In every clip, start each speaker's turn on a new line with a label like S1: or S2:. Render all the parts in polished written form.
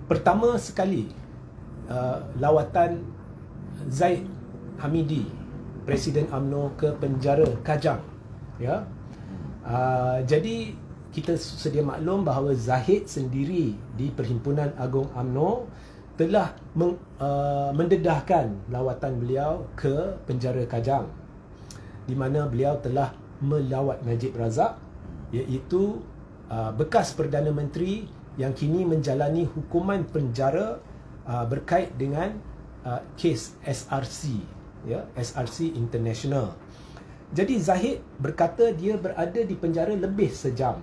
S1: pertama sekali lawatan Zahid Hamidi, Presiden UMNO, ke penjara Kajang, ya. Jadi kita sedia maklum bahawa Zahid sendiri di Perhimpunan Agung UMNO telah mendedahkan lawatan beliau ke penjara Kajang, di mana beliau telah melawat Najib Razak, iaitu bekas Perdana Menteri yang kini menjalani hukuman penjara berkait dengan kes SRC, ya, SRC International. Jadi Zahid berkata dia berada di penjara lebih sejam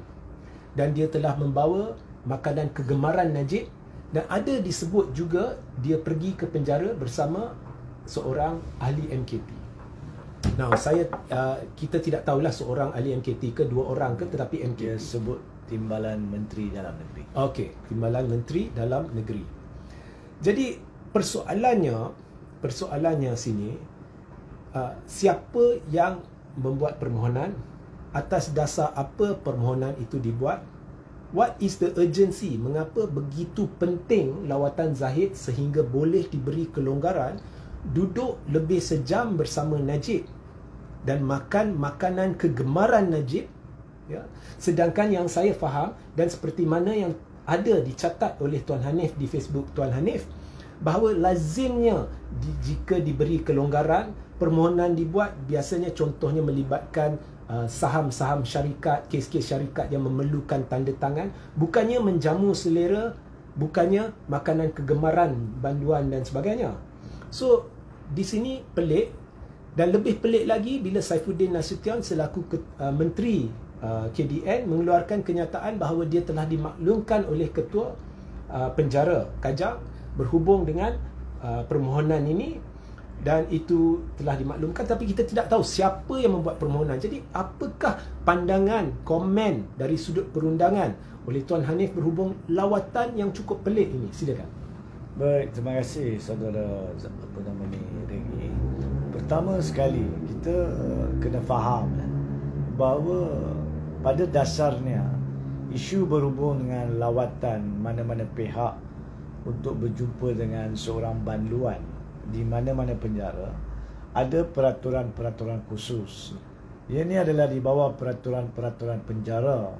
S1: dan dia telah membawa makanan kegemaran Najib, dan ada disebut juga dia pergi ke penjara bersama seorang ahli MKT. Now kita tidak tahulah seorang ahli MKT ke, dua orang ke, tetapi MKT.
S2: Dia sebut Timbalan Menteri Dalam Negeri.
S1: Okey, Timbalan Menteri Dalam Negeri. Jadi persoalannya sini, siapa yang membuat permohonan, atas dasar apa permohonan itu dibuat, what is the urgency, mengapa begitu penting lawatan Zahid sehingga boleh diberi kelonggaran duduk lebih sejam bersama Najib dan makan makanan kegemaran Najib, ya. Sedangkan yang saya faham dan seperti mana yang ada dicatat oleh Tuan Hanif di Facebook Tuan Hanif, bahawa lazimnya jika diberi kelonggaran, permohonan dibuat biasanya contohnya melibatkan saham-saham syarikat, kes-kes syarikat yang memerlukan tanda tangan, bukannya menjamu selera, bukannya makanan kegemaran, banduan dan sebagainya. So di sini pelik, dan lebih pelik lagi bila Saifuddin Nasution selaku Menteri KDN mengeluarkan kenyataan bahawa dia telah dimaklumkan oleh Ketua Penjara Kajang berhubung dengan permohonan ini, dan itu telah dimaklumkan, tapi kita tidak tahu siapa yang membuat permohonan. Jadi apakah pandangan, komen dari sudut perundangan oleh Tuan Hanif berhubung lawatan yang cukup pelik ini? Silakan.
S2: Baik, terima kasih saudara Regi. Pertama sekali kita kena faham bahawa pada dasarnya isu berhubung dengan lawatan mana-mana pihak untuk berjumpa dengan seorang banduan di mana-mana penjara, ada peraturan-peraturan khusus. Ia ni adalah di bawah peraturan-peraturan penjara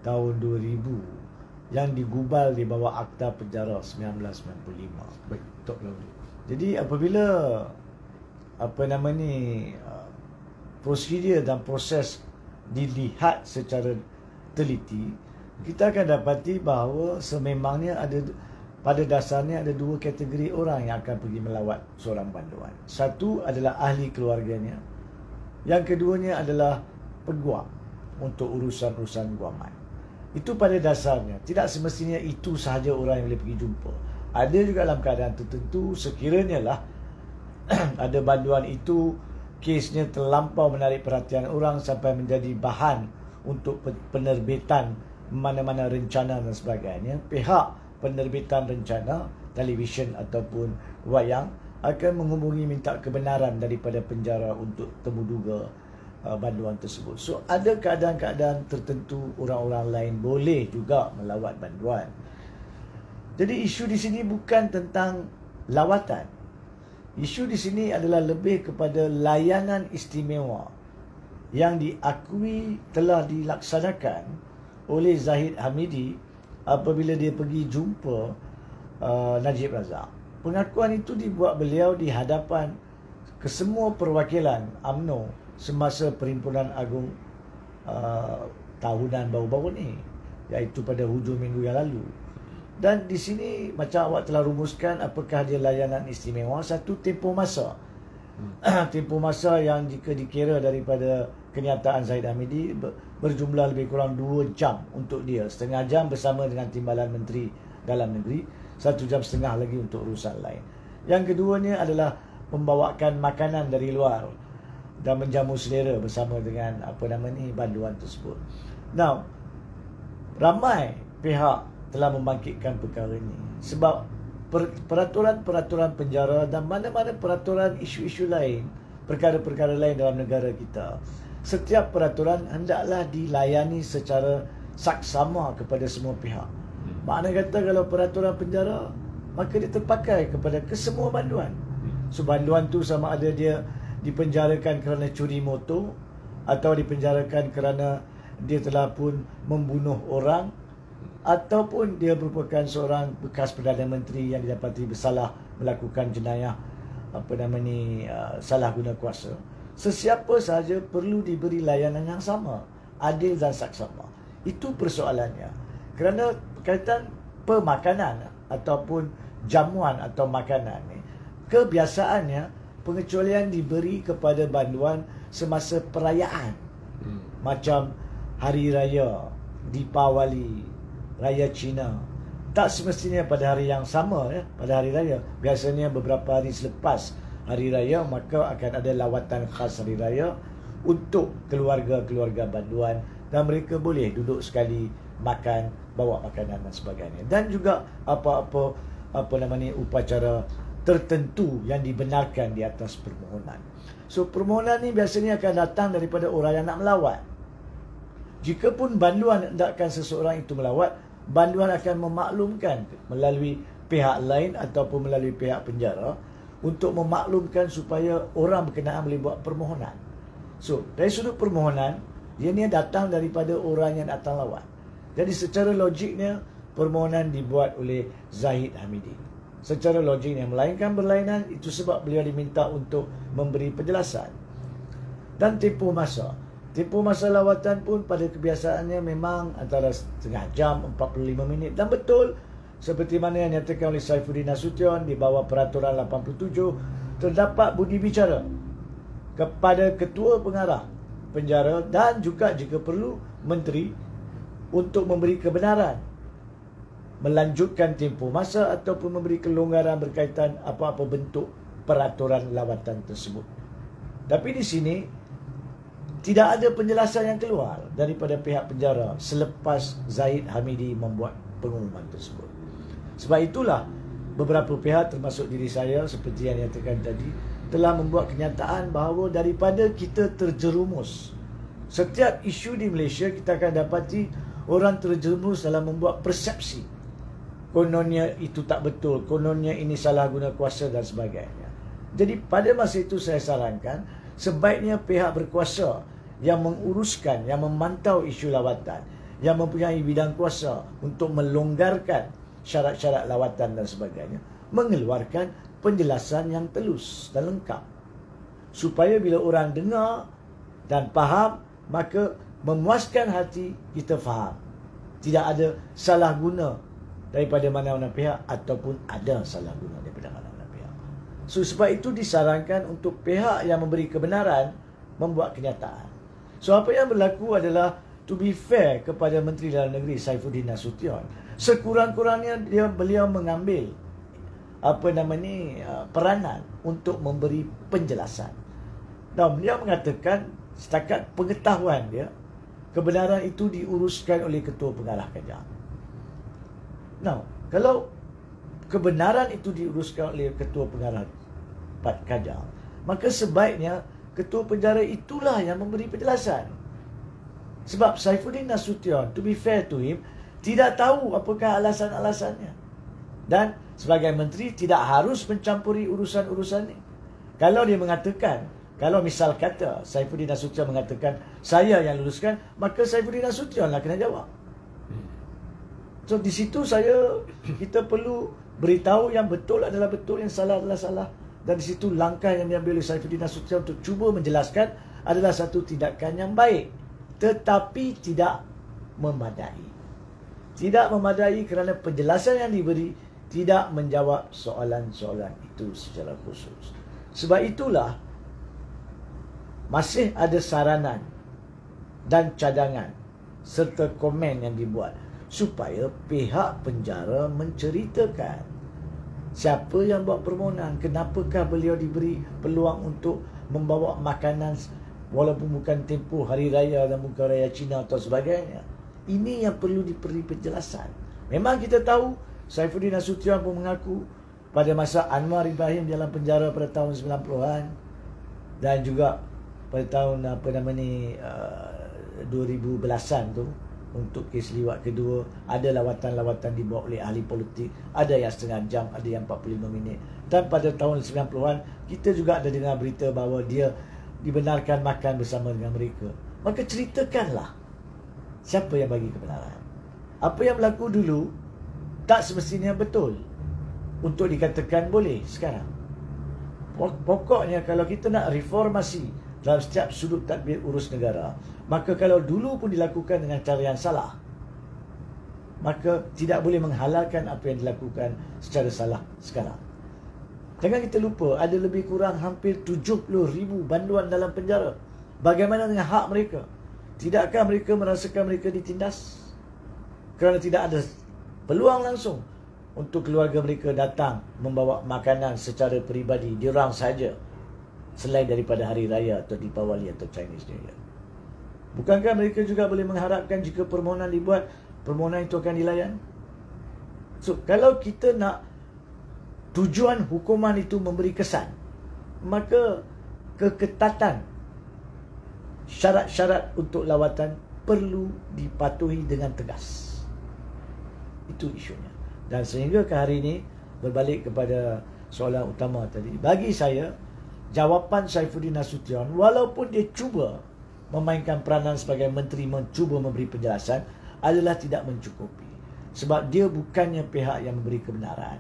S2: tahun 2000 yang digubal di bawah Akta Penjara 1995.
S1: Baik, Tok Lauli.
S2: Jadi apabila prosedur dan proses dilihat secara teliti, kita akan dapati bahawa sememangnya pada dasarnya ada dua kategori orang yang akan pergi melawat seorang banduan. Satu adalah ahli keluarganya, yang keduanya adalah peguam untuk urusan-urusan guaman. Itu pada dasarnya, tidak semestinya itu sahaja orang yang boleh pergi jumpa. Ada juga dalam keadaan tertentu, sekiranya lah ada banduan itu kesnya terlampau menarik perhatian orang sampai menjadi bahan untuk penerbitan mana-mana rencana dan sebagainya, pihak penerbitan rencana televisyen ataupun wayang akan menghubungi minta kebenaran daripada penjara untuk temuduga banduan tersebut. So ada keadaan-keadaan tertentu orang-orang lain boleh juga melawat banduan. Jadi isu di sini bukan tentang lawatan. Isu di sini adalah lebih kepada layanan istimewa yang diakui telah dilaksanakan oleh Zahid Hamidi apabila dia pergi jumpa Najib Razak. Pengakuan itu dibuat beliau di hadapan kesemua perwakilan UMNO semasa Perhimpunan Agung tahunan baru-baru ni, iaitu pada hujung minggu yang lalu. Dan di sini macam awak telah rumuskan, apakah dia layanan istimewa? Satu, tempoh masa. Tempoh masa yang jika dikira daripada kenyataan Zahid Hamidi berjumlah lebih kurang 2 jam untuk dia. Setengah jam bersama dengan Timbalan Menteri Dalam Negeri, 1 jam setengah lagi untuk urusan lain. Yang keduanya adalah membawakan makanan dari luar dan menjamu selera bersama dengan banduan tersebut. Now, ramai pihak telah membangkitkan perkara ini sebab peraturan-peraturan penjara dan mana-mana peraturan isu-isu lain, perkara-perkara lain dalam negara kita, setiap peraturan hendaklah dilayani secara saksama kepada semua pihak. Makna kata kalau peraturan penjara, maka dia terpakai kepada kesemua banduan. So banduan tu sama ada dia dipenjarakan kerana curi motor, atau dipenjarakan kerana dia telah pun membunuh orang, ataupun dia merupakan seorang bekas Perdana Menteri yang didapati bersalah melakukan jenayah salah guna kuasa. Sesiapa sahaja perlu diberi layanan yang sama, adil dan saksama. Itu persoalannya. Kerana berkaitan pemakanan ataupun jamuan atau makanan ni, kebiasaannya pengecualian diberi kepada banduan semasa perayaan. Macam Hari Raya Deepawali, Raya Cina. Tak semestinya pada hari yang sama ya, pada hari raya. Biasanya beberapa hari selepas hari raya, maka akan ada lawatan khas hari raya untuk keluarga-keluarga banduan, dan mereka boleh duduk sekali makan, bawa makanan dan sebagainya. Dan juga apa-apa upacara tertentu yang dibenarkan di atas permohonan. So permohonan ni biasanya akan datang daripada orang yang nak melawat. Jikapun banduan hendakkan seseorang itu melawat, banduan akan memaklumkan melalui pihak lain ataupun melalui pihak penjara untuk memaklumkan supaya orang berkenaan boleh buat permohonan. So, dari sudut permohonan, dia ni datang daripada orang yang datang lawat. Jadi secara logiknya, permohonan dibuat oleh Zahid Hamidi. Secara logiknya, melainkan berlainan, itu sebab beliau diminta untuk memberi penjelasan. Dan tempoh masa. Tempoh masa lawatan pun pada kebiasaannya memang antara setengah jam, 45 minit. Dan betul, seperti mana yang nyatakan oleh Saifuddin Nasution di bawah peraturan 87, terdapat budi bicara kepada ketua pengarah penjara dan juga jika perlu menteri untuk memberi kebenaran, melanjutkan tempoh masa ataupun memberi kelonggaran berkaitan apa-apa bentuk peraturan lawatan tersebut. Tapi di sini tidak ada penjelasan yang keluar daripada pihak penjara selepas Zahid Hamidi membuat pengumuman tersebut. Sebab itulah beberapa pihak termasuk diri saya seperti yang nyatakan tadi telah membuat kenyataan bahawa daripada kita terjerumus, setiap isu di Malaysia kita akan dapati orang terjerumus dalam membuat persepsi. Kononnya itu tak betul, kononnya ini salah guna kuasa dan sebagainya. Jadi pada masa itu saya sarankan sebaiknya pihak berkuasa yang menguruskan, yang memantau isu lawatan, yang mempunyai bidang kuasa untuk melonggarkan syarat-syarat lawatan dan sebagainya, mengeluarkan penjelasan yang telus dan lengkap. Supaya bila orang dengar dan faham, maka memuaskan hati kita faham. Tidak ada salah guna daripada mana-mana pihak ataupun ada salah guna daripada mana-mana pihak. So sebab itu disarankan untuk pihak yang memberi kebenaran membuat kenyataan. So apa yang berlaku adalah to be fair kepada Menteri Dalam Negeri Saifuddin Nasution. Sekurang-kurangnya beliau mengambil peranan untuk memberi penjelasan. Dan beliau mengatakan setakat pengetahuan dia, kebenaran itu diuruskan oleh Ketua Pengarah Kajang. Now, kalau kebenaran itu diuruskan oleh Ketua Pengarah Kajang, maka sebaiknya Ketua Penjara itulah yang memberi penjelasan. Sebab Saifuddin Nasution, to be fair to him, tidak tahu apakah alasan-alasannya. Dan sebagai menteri tidak harus mencampuri urusan-urusan ini. Kalau dia mengatakan, kalau misal kata Saifuddin Nasution mengatakan saya yang luluskan, maka Saifuddin Nasution lah kena jawab. So di situ kita perlu beritahu yang betul adalah betul, yang salah adalah salah. Dan di situ langkah yang diambil oleh Saifuddin Nasution untuk cuba menjelaskan adalah satu tindakan yang baik, tetapi tidak memadai. Tidak memadai kerana penjelasan yang diberi tidak menjawab soalan-soalan itu secara khusus. Sebab itulah masih ada saranan dan cadangan serta komen yang dibuat supaya pihak penjara menceritakan siapa yang buat permohonan, kenapakah beliau diberi peluang untuk membawa makanan walaupun bukan tempoh hari raya dan bukan raya Cina atau sebagainya. Ini yang perlu diberi penjelasan. Memang kita tahu Saifuddin Nasution pun mengaku pada masa Anwar Ibrahim dalam penjara pada tahun 90-an dan juga pada tahun 2010-an tu, untuk kes liwat kedua. Ada lawatan-lawatan dibawa oleh ahli politik, ada yang setengah jam, ada yang 45 minit. Dan pada tahun 90-an kita juga ada dengar berita bahawa dia dibenarkan makan bersama dengan mereka. Maka ceritakanlah siapa yang bagi kebenaran. Apa yang berlaku dulu tak semestinya betul untuk dikatakan boleh sekarang. Pokoknya kalau kita nak reformasi dalam setiap sudut tadbir urus negara, maka kalau dulu pun dilakukan dengan cara yang salah, maka tidak boleh menghalalkan apa yang dilakukan secara salah sekarang. Jangan kita lupa, ada lebih kurang hampir 70,000 banduan dalam penjara. Bagaimana dengan hak mereka? Tidakkah mereka merasakan mereka ditindas? Kerana tidak ada peluang langsung untuk keluarga mereka datang membawa makanan secara peribadi, diorang saja, selain daripada Hari Raya atau Deepawali atau Chinese New Year. Bukankah mereka juga boleh mengharapkan jika permohonan dibuat, permohonan itu akan dilayan? So, kalau kita nak tujuan hukuman itu memberi kesan, maka keketatan syarat-syarat untuk lawatan perlu dipatuhi dengan tegas. Itu isunya. Dan sehingga ke hari ini, berbalik kepada soalan utama tadi, bagi saya, jawapan Saifuddin Nasution, walaupun dia cuba memainkan peranan sebagai menteri, mencuba memberi penjelasan, adalah tidak mencukupi. Sebab dia bukannya pihak yang memberi kebenaran.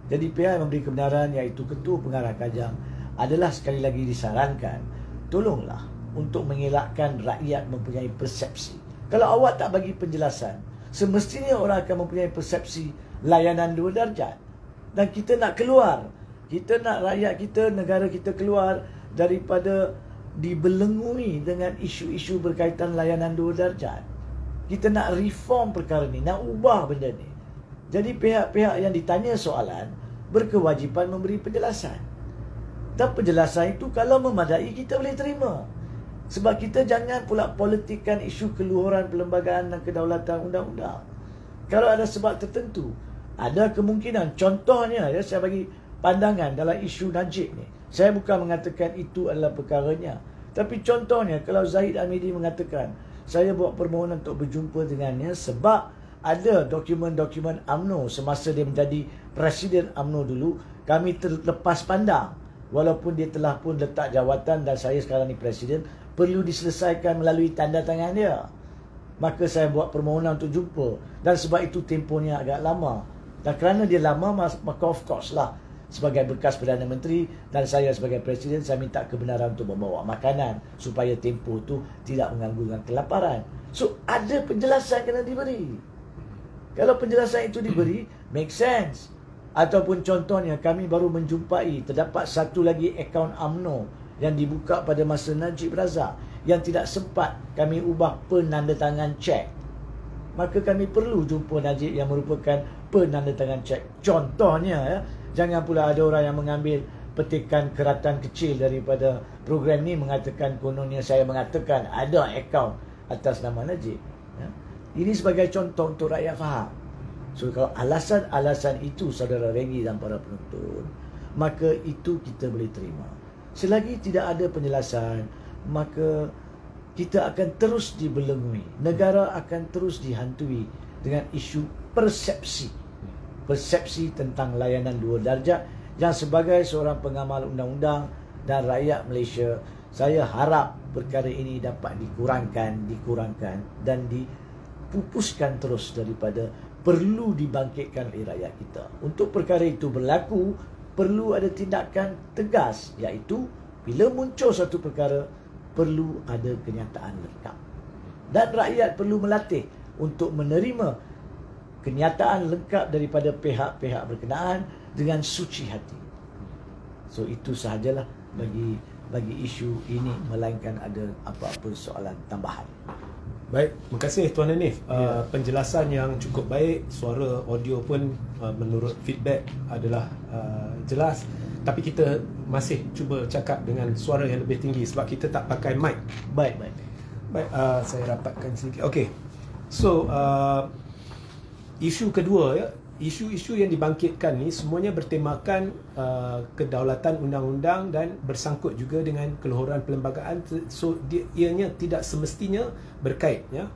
S2: Jadi pihak yang memberi kebenaran, iaitu Ketua Pengarah Kajang, adalah sekali lagi disarankan, tolonglah untuk mengelakkan rakyat mempunyai persepsi. Kalau awak tak bagi penjelasan, semestinya orang akan mempunyai persepsi layanan 2 darjat. Dan kita nak keluar, kita nak rakyat kita, negara kita keluar daripada dibelengui dengan isu-isu berkaitan layanan 2 darjat. Kita nak reform perkara ni, nak ubah benda ni. Jadi pihak-pihak yang ditanya soalan berkewajipan memberi penjelasan. Dan penjelasan itu kalau memadai kita boleh terima. Sebab kita jangan pula politikkan isu keluhuran perlembagaan dan kedaulatan undang-undang. Kalau ada sebab tertentu, ada kemungkinan, contohnya ya, saya bagi pandangan dalam isu Najib ni. Saya bukan mengatakan itu adalah perkaranya, tapi contohnya kalau Zahid Hamidi mengatakan, saya buat permohonan untuk berjumpa dengannya sebab ada dokumen-dokumen UMNO semasa dia menjadi Presiden UMNO dulu, kami terlepas pandang. Walaupun dia telah pun letak jawatan dan saya sekarang ni Presiden, perlu diselesaikan melalui tanda tangan dia. Maka saya buat permohonan untuk jumpa. Dan sebab itu tempohnya agak lama. Dan kerana dia lama, maka of course lah, sebagai bekas Perdana Menteri dan saya sebagai Presiden, saya minta kebenaran untuk membawa makanan supaya tempoh tu tidak mengganggu dengan kelaparan. So, ada penjelasan kena diberi. Kalau penjelasan itu diberi, make sense. Ataupun contohnya, kami baru menjumpai, terdapat satu lagi akaun UMNO yang dibuka pada masa Najib Razak yang tidak sempat kami ubah penandatangan cek. Maka kami perlu jumpa Najib yang merupakan penandatangan cek. Contohnya, ya, jangan pula ada orang yang mengambil petikan keratan kecil daripada program ni mengatakan kononnya saya mengatakan ada akaun atas nama Najib. Ya. Ini sebagai contoh untuk rakyat faham. So, kalau alasan-alasan itu, saudara Regi dan para penonton, maka itu kita boleh terima. Selagi tidak ada penjelasan, maka kita akan terus dibelengui. Negara akan terus dihantui dengan isu persepsi. Persepsi tentang layanan 2 darjat yang sebagai seorang pengamal undang-undang dan rakyat Malaysia, saya harap perkara ini dapat dikurangkan dan dipupuskan terus daripada perlu dibangkitkan oleh rakyat kita. Untuk perkara itu berlaku, perlu ada tindakan tegas, iaitu bila muncul satu perkara, perlu ada kenyataan lengkap. Dan rakyat perlu melatih untuk menerima kenyataan lengkap daripada pihak-pihak berkenaan dengan suci hati. So, itu sahajalah bagi isu ini, melainkan ada apa-apa soalan tambahan.
S1: Baik, terima kasih Tuan Hanif. Penjelasan yang cukup baik, suara audio pun menurut feedback adalah jelas. Tapi kita masih cuba cakap dengan suara yang lebih tinggi sebab kita tak pakai mic.
S2: Baik,
S1: saya rapatkan sedikit. Okey. So, isu kedua, ya, isu-isu yang dibangkitkan ni semuanya bertemakan kedaulatan undang-undang dan bersangkut juga dengan keluhuran perlembagaan. So, ianya tidak semestinya berkait, ya.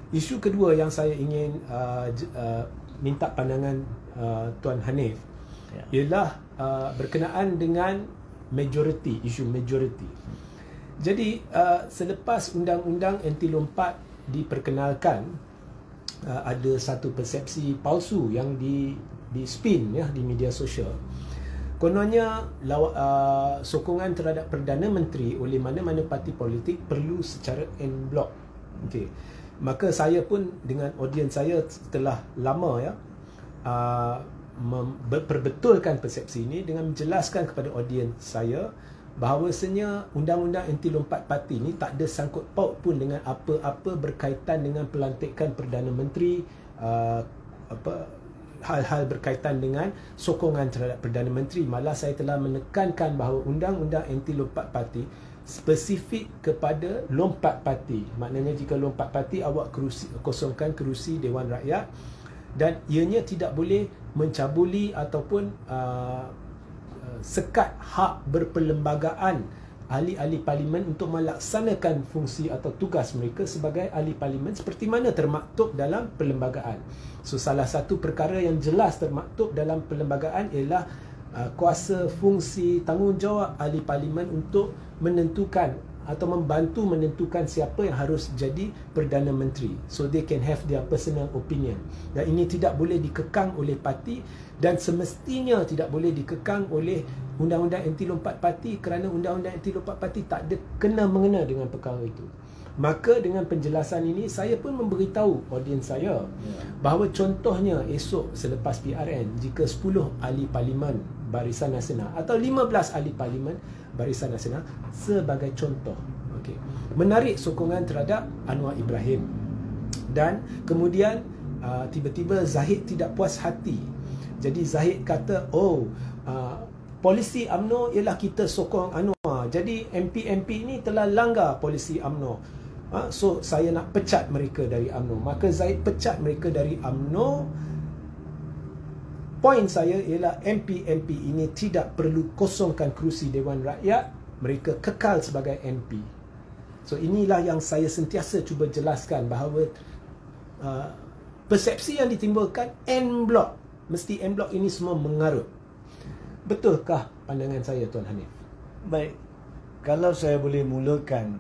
S1: Isu kedua yang saya ingin minta pandangan Tuan Hanif ialah berkenaan dengan majoriti, isu majoriti. Jadi selepas undang-undang anti lompat diperkenalkan, ada satu persepsi palsu yang di spin ya di media sosial. Kononnya sokongan terhadap Perdana Menteri oleh mana-mana parti politik perlu secara en bloc. Okey. Maka saya pun dengan audiens saya setelah lama ya memperbetulkan persepsi ini dengan menjelaskan kepada audiens saya bahawasanya undang-undang anti lompat parti ni tak ada sangkut paut pun dengan apa-apa berkaitan dengan pelantikan Perdana Menteri, hal-hal berkaitan dengan sokongan terhadap Perdana Menteri. Malah saya telah menekankan bahawa undang-undang anti lompat parti spesifik kepada lompat parti. Maknanya jika lompat parti, awak kosongkan kerusi Dewan Rakyat, dan ianya tidak boleh mencabuli ataupun sekat hak berperlembagaan ahli-ahli parlimen untuk melaksanakan fungsi atau tugas mereka sebagai ahli parlimen seperti mana termaktub dalam perlembagaan. So salah satu perkara yang jelas termaktub dalam perlembagaan ialah kuasa fungsi tanggungjawab ahli parlimen untuk menentukan atau membantu menentukan siapa yang harus jadi Perdana Menteri. So they can have their personal opinion. Dan ini tidak boleh dikekang oleh parti dan semestinya tidak boleh dikekang oleh undang-undang anti lompat parti, kerana undang-undang anti lompat parti tak ada kena-mengena dengan perkara itu. Maka dengan penjelasan ini saya pun memberitahu audiens saya bahawa contohnya esok selepas PRN, jika 10 ahli parlimen Barisan Nasional atau 15 ahli parlimen Barisan Nasional sebagai contoh, okey, menarik sokongan terhadap Anwar Ibrahim, dan kemudian tiba-tiba Zahid tidak puas hati. Jadi Zahid kata, polisi UMNO ialah kita sokong Anwar, jadi MP-MP ini telah langgar polisi UMNO. So saya nak pecat mereka dari UMNO. Maka Zahid pecat mereka dari UMNO. Poin saya ialah MP-MP ini tidak perlu kosongkan kerusi Dewan Rakyat, mereka kekal sebagai MP. So inilah yang saya sentiasa cuba jelaskan bahawa persepsi yang ditimbulkan en bloc, mesti en bloc ini semua mengarut. Betulkah pandangan saya, Tuan Hanif?
S2: Baik, kalau saya boleh mulakan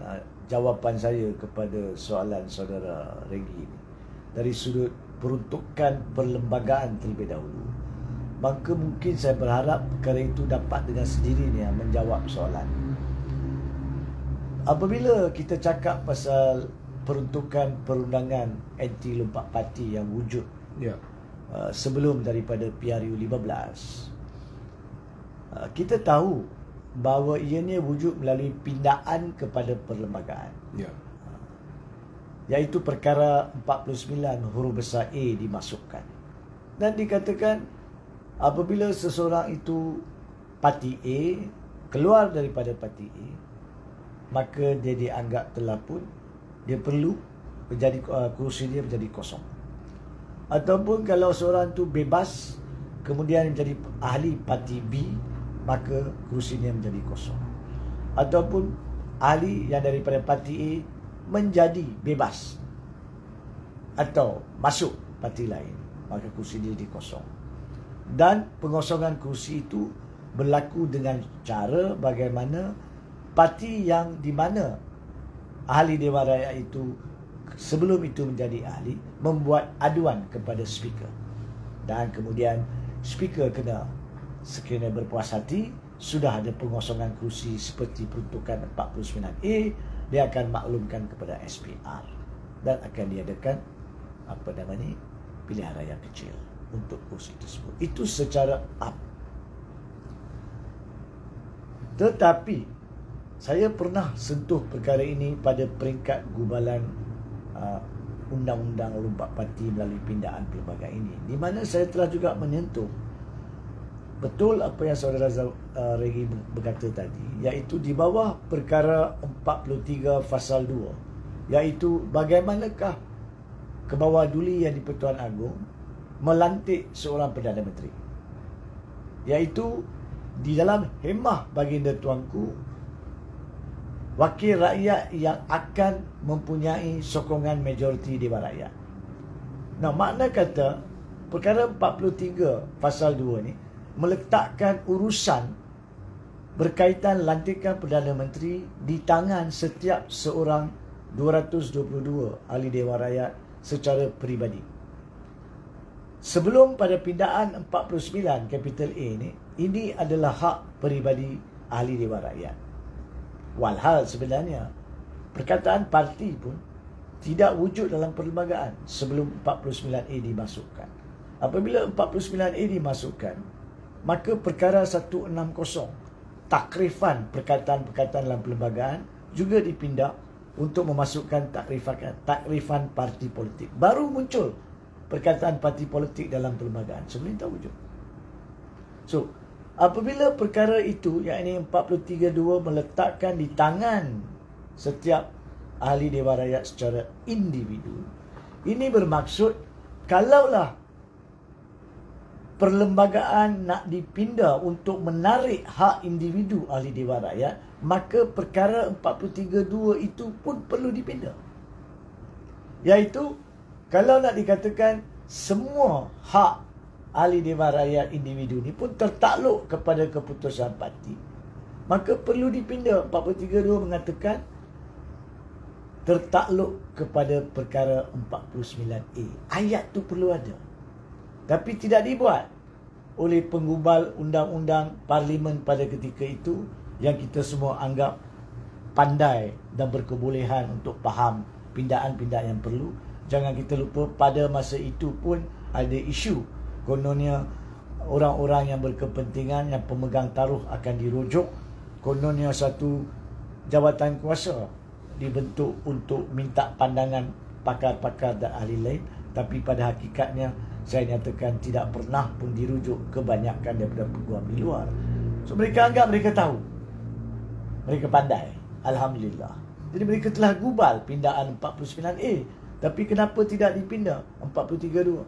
S2: jawapan saya kepada soalan saudara Regi ini dari sudut peruntukan perlembagaan terlebih dahulu, maka mungkin saya berharap perkara itu dapat dengan sendirinya menjawab soalan. Apabila kita cakap pasal peruntukan perundangan anti lompat parti yang wujud sebelum daripada PRU 15, kita tahu bahawa ianya wujud melalui pindaan kepada perlembagaan, iaitu perkara 49 huruf besar A dimasukkan dan dikatakan apabila seseorang itu parti A keluar daripada parti A, maka dia dianggap telah pun dia perlu menjadi kerusi dia menjadi kosong. Ataupun kalau seorang itu bebas kemudian menjadi ahli parti B, maka kerusinya menjadi kosong. Ataupun ahli yang daripada parti A menjadi bebas atau masuk parti lain, maka kerusi dia jadi kosong. Dan pengosongan kerusi itu berlaku dengan cara bagaimana parti yang di mana ahli Dewan Rakyat itu sebelum itu menjadi ahli membuat aduan kepada speaker, dan kemudian speaker kena sekiranya berpuas hati sudah ada pengosongan kerusi seperti peruntukan 49A, dia akan maklumkan kepada SPR dan akan diadakan pilihan raya kecil untuk kerusi tersebut. Itu secara up. Tetapi saya pernah sentuh perkara ini pada peringkat gubalan undang-undang lompat parti melalui pindaan perlembagaan ini, di mana saya telah juga menyentuh betul apa yang saudara Regi berkata tadi, iaitu di bawah perkara 43 fasal 2, iaitu bagaimanakah kebawah duli yang di-Pertuan Agong melantik seorang Perdana Menteri, iaitu di dalam hemah baginda tuanku wakil rakyat yang akan mempunyai sokongan majoriti Dewan Rakyat. Nah, makna kata perkara 43 pasal 2 ni meletakkan urusan berkaitan lantikan Perdana Menteri di tangan setiap seorang 222 ahli Dewan Rakyat secara peribadi. Sebelum pada pindaan 49 kapital A ni, ini adalah hak peribadi ahli Dewan Rakyat. Walhal sebenarnya perkataan parti pun tidak wujud dalam perlembagaan sebelum 49A dimasukkan. Apabila 49A dimasukkan, maka perkara 160 takrifan perkataan-perkataan dalam perlembagaan juga dipindah untuk memasukkan takrifan parti politik. Baru muncul perkataan parti politik dalam perlembagaan. Sebelum itu tak wujud. So, apabila perkara itu, yakni 43.2 meletakkan di tangan setiap ahli Dewan Rakyat secara individu, ini bermaksud kalaulah perlembagaan nak dipindah untuk menarik hak individu ahli Dewan Rakyat, maka perkara 43.2 itu pun perlu dipindah. Iaitu, kalau nak dikatakan semua hak ahli Dewan Rakyat individu ni pun tertakluk kepada keputusan parti, maka perlu dipindah. 43.2 mengatakan tertakluk kepada perkara 49A. Ayat tu perlu ada. Tapi tidak dibuat oleh penggubal undang-undang parlimen pada ketika itu yang kita semua anggap pandai dan berkebolehan untuk faham pindaan-pindaan yang perlu. Jangan kita lupa pada masa itu pun ada isu kononnya orang-orang yang berkepentingan, yang pemegang taruh akan dirujuk. Kononnya satu jawatan kuasa dibentuk untuk minta pandangan pakar-pakar dan ahli lain. Tapi pada hakikatnya saya nyatakan tidak pernah pun dirujuk kebanyakan daripada peguam di luar. So mereka anggap mereka tahu. Mereka pandai. Alhamdulillah. Jadi mereka telah gubal pindaan 49A. Tapi kenapa tidak dipindah 43.2?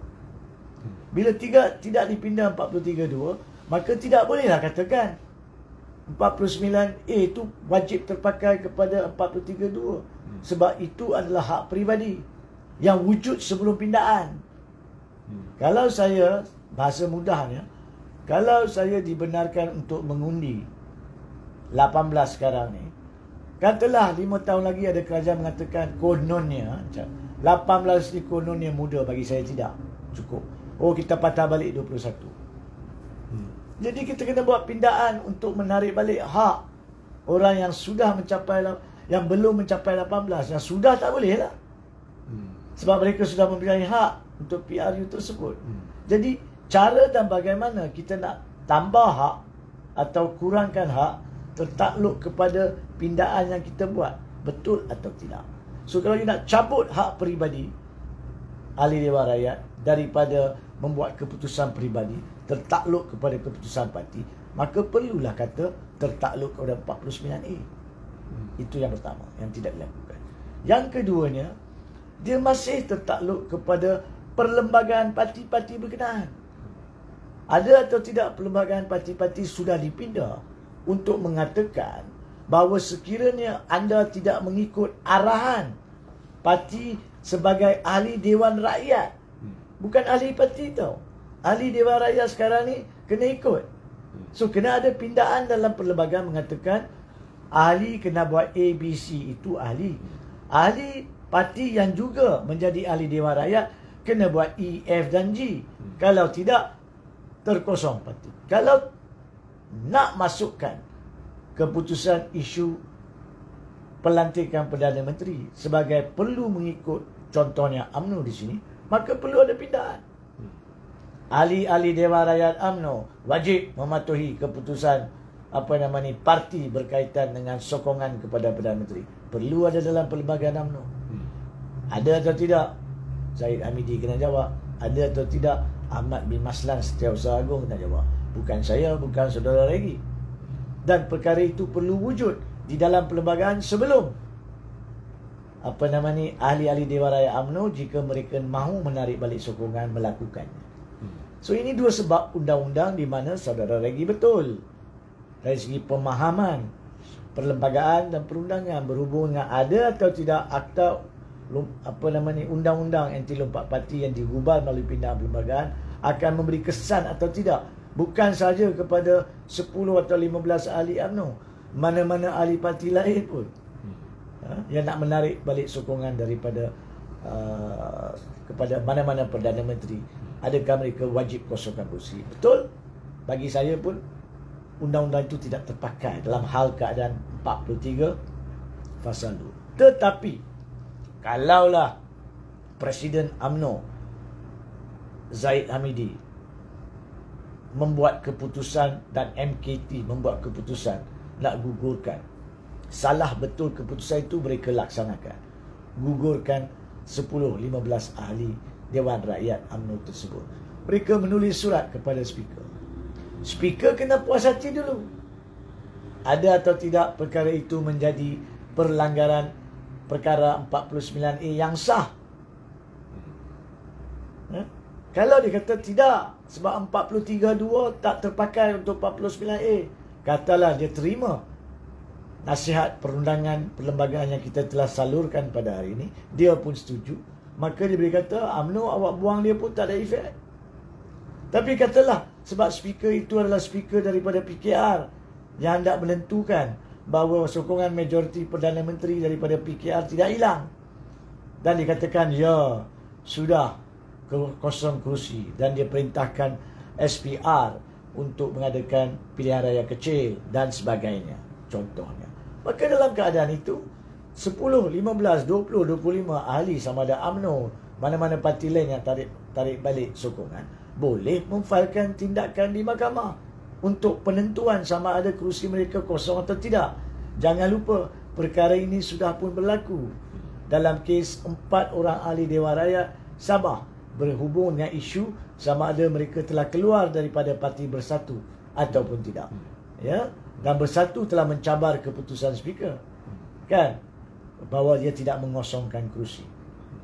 S2: Bila tidak dipindah 43.2, maka tidak bolehlah katakan 49A itu wajib terpakai kepada 43.2. Sebab itu adalah hak peribadi yang wujud sebelum pindaan. Kalau saya, bahasa mudahnya, kalau saya dibenarkan untuk mengundi 18 sekarang ni, katalah 5 tahun lagi ada kerajaan mengatakan kononnya 18 ni kononnya muda, bagi saya tidak cukup. Oh, kita patah balik 21. Jadi kita kena buat pindaan untuk menarik balik hak orang yang sudah mencapai, yang belum mencapai 18. Yang sudah tak boleh lah. Sebab mereka sudah mempunyai hak untuk PRU tersebut. Jadi cara dan bagaimana kita nak tambah hak atau kurangkan hak tertakluk kepada pindaan yang kita buat, betul atau tidak. So kalau kita nak cabut hak peribadi ahli Dewan Rakyat daripada membuat keputusan peribadi tertakluk kepada keputusan parti, maka perlulah kata tertakluk kepada 49A. Itu yang pertama yang tidak dilakukan. Yang keduanya, dia masih tertakluk kepada perlembagaan parti-parti berkenaan. Ada atau tidak perlembagaan parti-parti sudah dipindah untuk mengatakan bahawa sekiranya anda tidak mengikut arahan parti sebagai ahli Dewan Rakyat, bukan ahli parti tau, ahli Dewan Rakyat sekarang ni kena ikut. So kena ada pindaan dalam perlembagaan mengatakan ahli kena buat A, B, C, itu ahli. Ahli parti yang juga menjadi ahli Dewan Rakyat kena buat E, F dan G. Kalau tidak, terkosong parti. Kalau nak masukkan keputusan isu pelantikan Perdana Menteri sebagai perlu mengikut contohnya UMNO di sini, maka perlu ada pindaan. Ahli-ahli Dewan Rakyat UMNO wajib mematuhi keputusan parti berkaitan dengan sokongan kepada Perdana Menteri. Perlu ada dalam perlembagaan UMNO. Ada atau tidak? Syed Hamidi kena jawab. Ada atau tidak? Ahmad bin Maslan Setiausaha Agung kena jawab. Bukan saya, bukan saudara Regi. Dan perkara itu perlu wujud di dalam perlembagaan sebelum ahli-ahli Dewan Rakyat UMNO, jika mereka mahu menarik balik sokongan, melakukannya. So ini dua sebab undang-undang di mana saudara Regi betul dari segi pemahaman Perlembagaan dan Perundangan berhubung dengan ada atau tidak akta undang-undang anti lompat parti yang digubal melalui pindahan perlembagaan akan memberi kesan atau tidak bukan sahaja kepada 10 atau 15 ahli UMNO, mana-mana ahli parti lain pun yang nak menarik balik sokongan daripada kepada mana-mana Perdana Menteri. Adakah mereka wajib kosongkan kursi? Betul. Bagi saya pun undang-undang itu tidak terpakai dalam hal keadaan 43 Fasal 2. Tetapi kalaulah Presiden UMNO Zahid Hamidi membuat keputusan dan MKT membuat keputusan nak gugurkan, salah betul keputusan itu mereka laksanakan. Gugurkan 10-15 ahli Dewan Rakyat UMNO tersebut. Mereka menulis surat kepada Speaker. Speaker kena puas hati dulu. Ada atau tidak perkara itu menjadi perlanggaran perkara 49A yang sah. Kalau dia kata tidak, sebab 43.2 tak terpakai untuk 49A, katalah dia terima nasihat perundangan perlembagaan yang kita telah salurkan pada hari ini, dia pun setuju, maka dia boleh kata UMNO awak buang dia pun tak ada efek. Tapi katalah sebab speaker itu adalah speaker daripada PKR yang hendak menentukan bahawa sokongan majoriti Perdana Menteri daripada PKR tidak hilang, dan dikatakan ya sudah kosong kursi, dan dia perintahkan SPR untuk mengadakan pilihan raya kecil dan sebagainya contohnya. Maka dalam keadaan itu 10, 15, 20, 25 ahli sama ada UMNO, mana-mana parti lain yang tarik balik sokongan, boleh memfailkan tindakan di mahkamah untuk penentuan sama ada kerusi mereka kosong atau tidak. Jangan lupa perkara ini sudah pun berlaku dalam kes 4 orang ahli Dewan Rakyat Sabah berhubung dengan isu sama ada mereka telah keluar daripada Parti Bersatu ataupun tidak. Ya, dan Bersatu telah mencabar keputusan speaker, kan, bahawa dia tidak mengosongkan kerusi.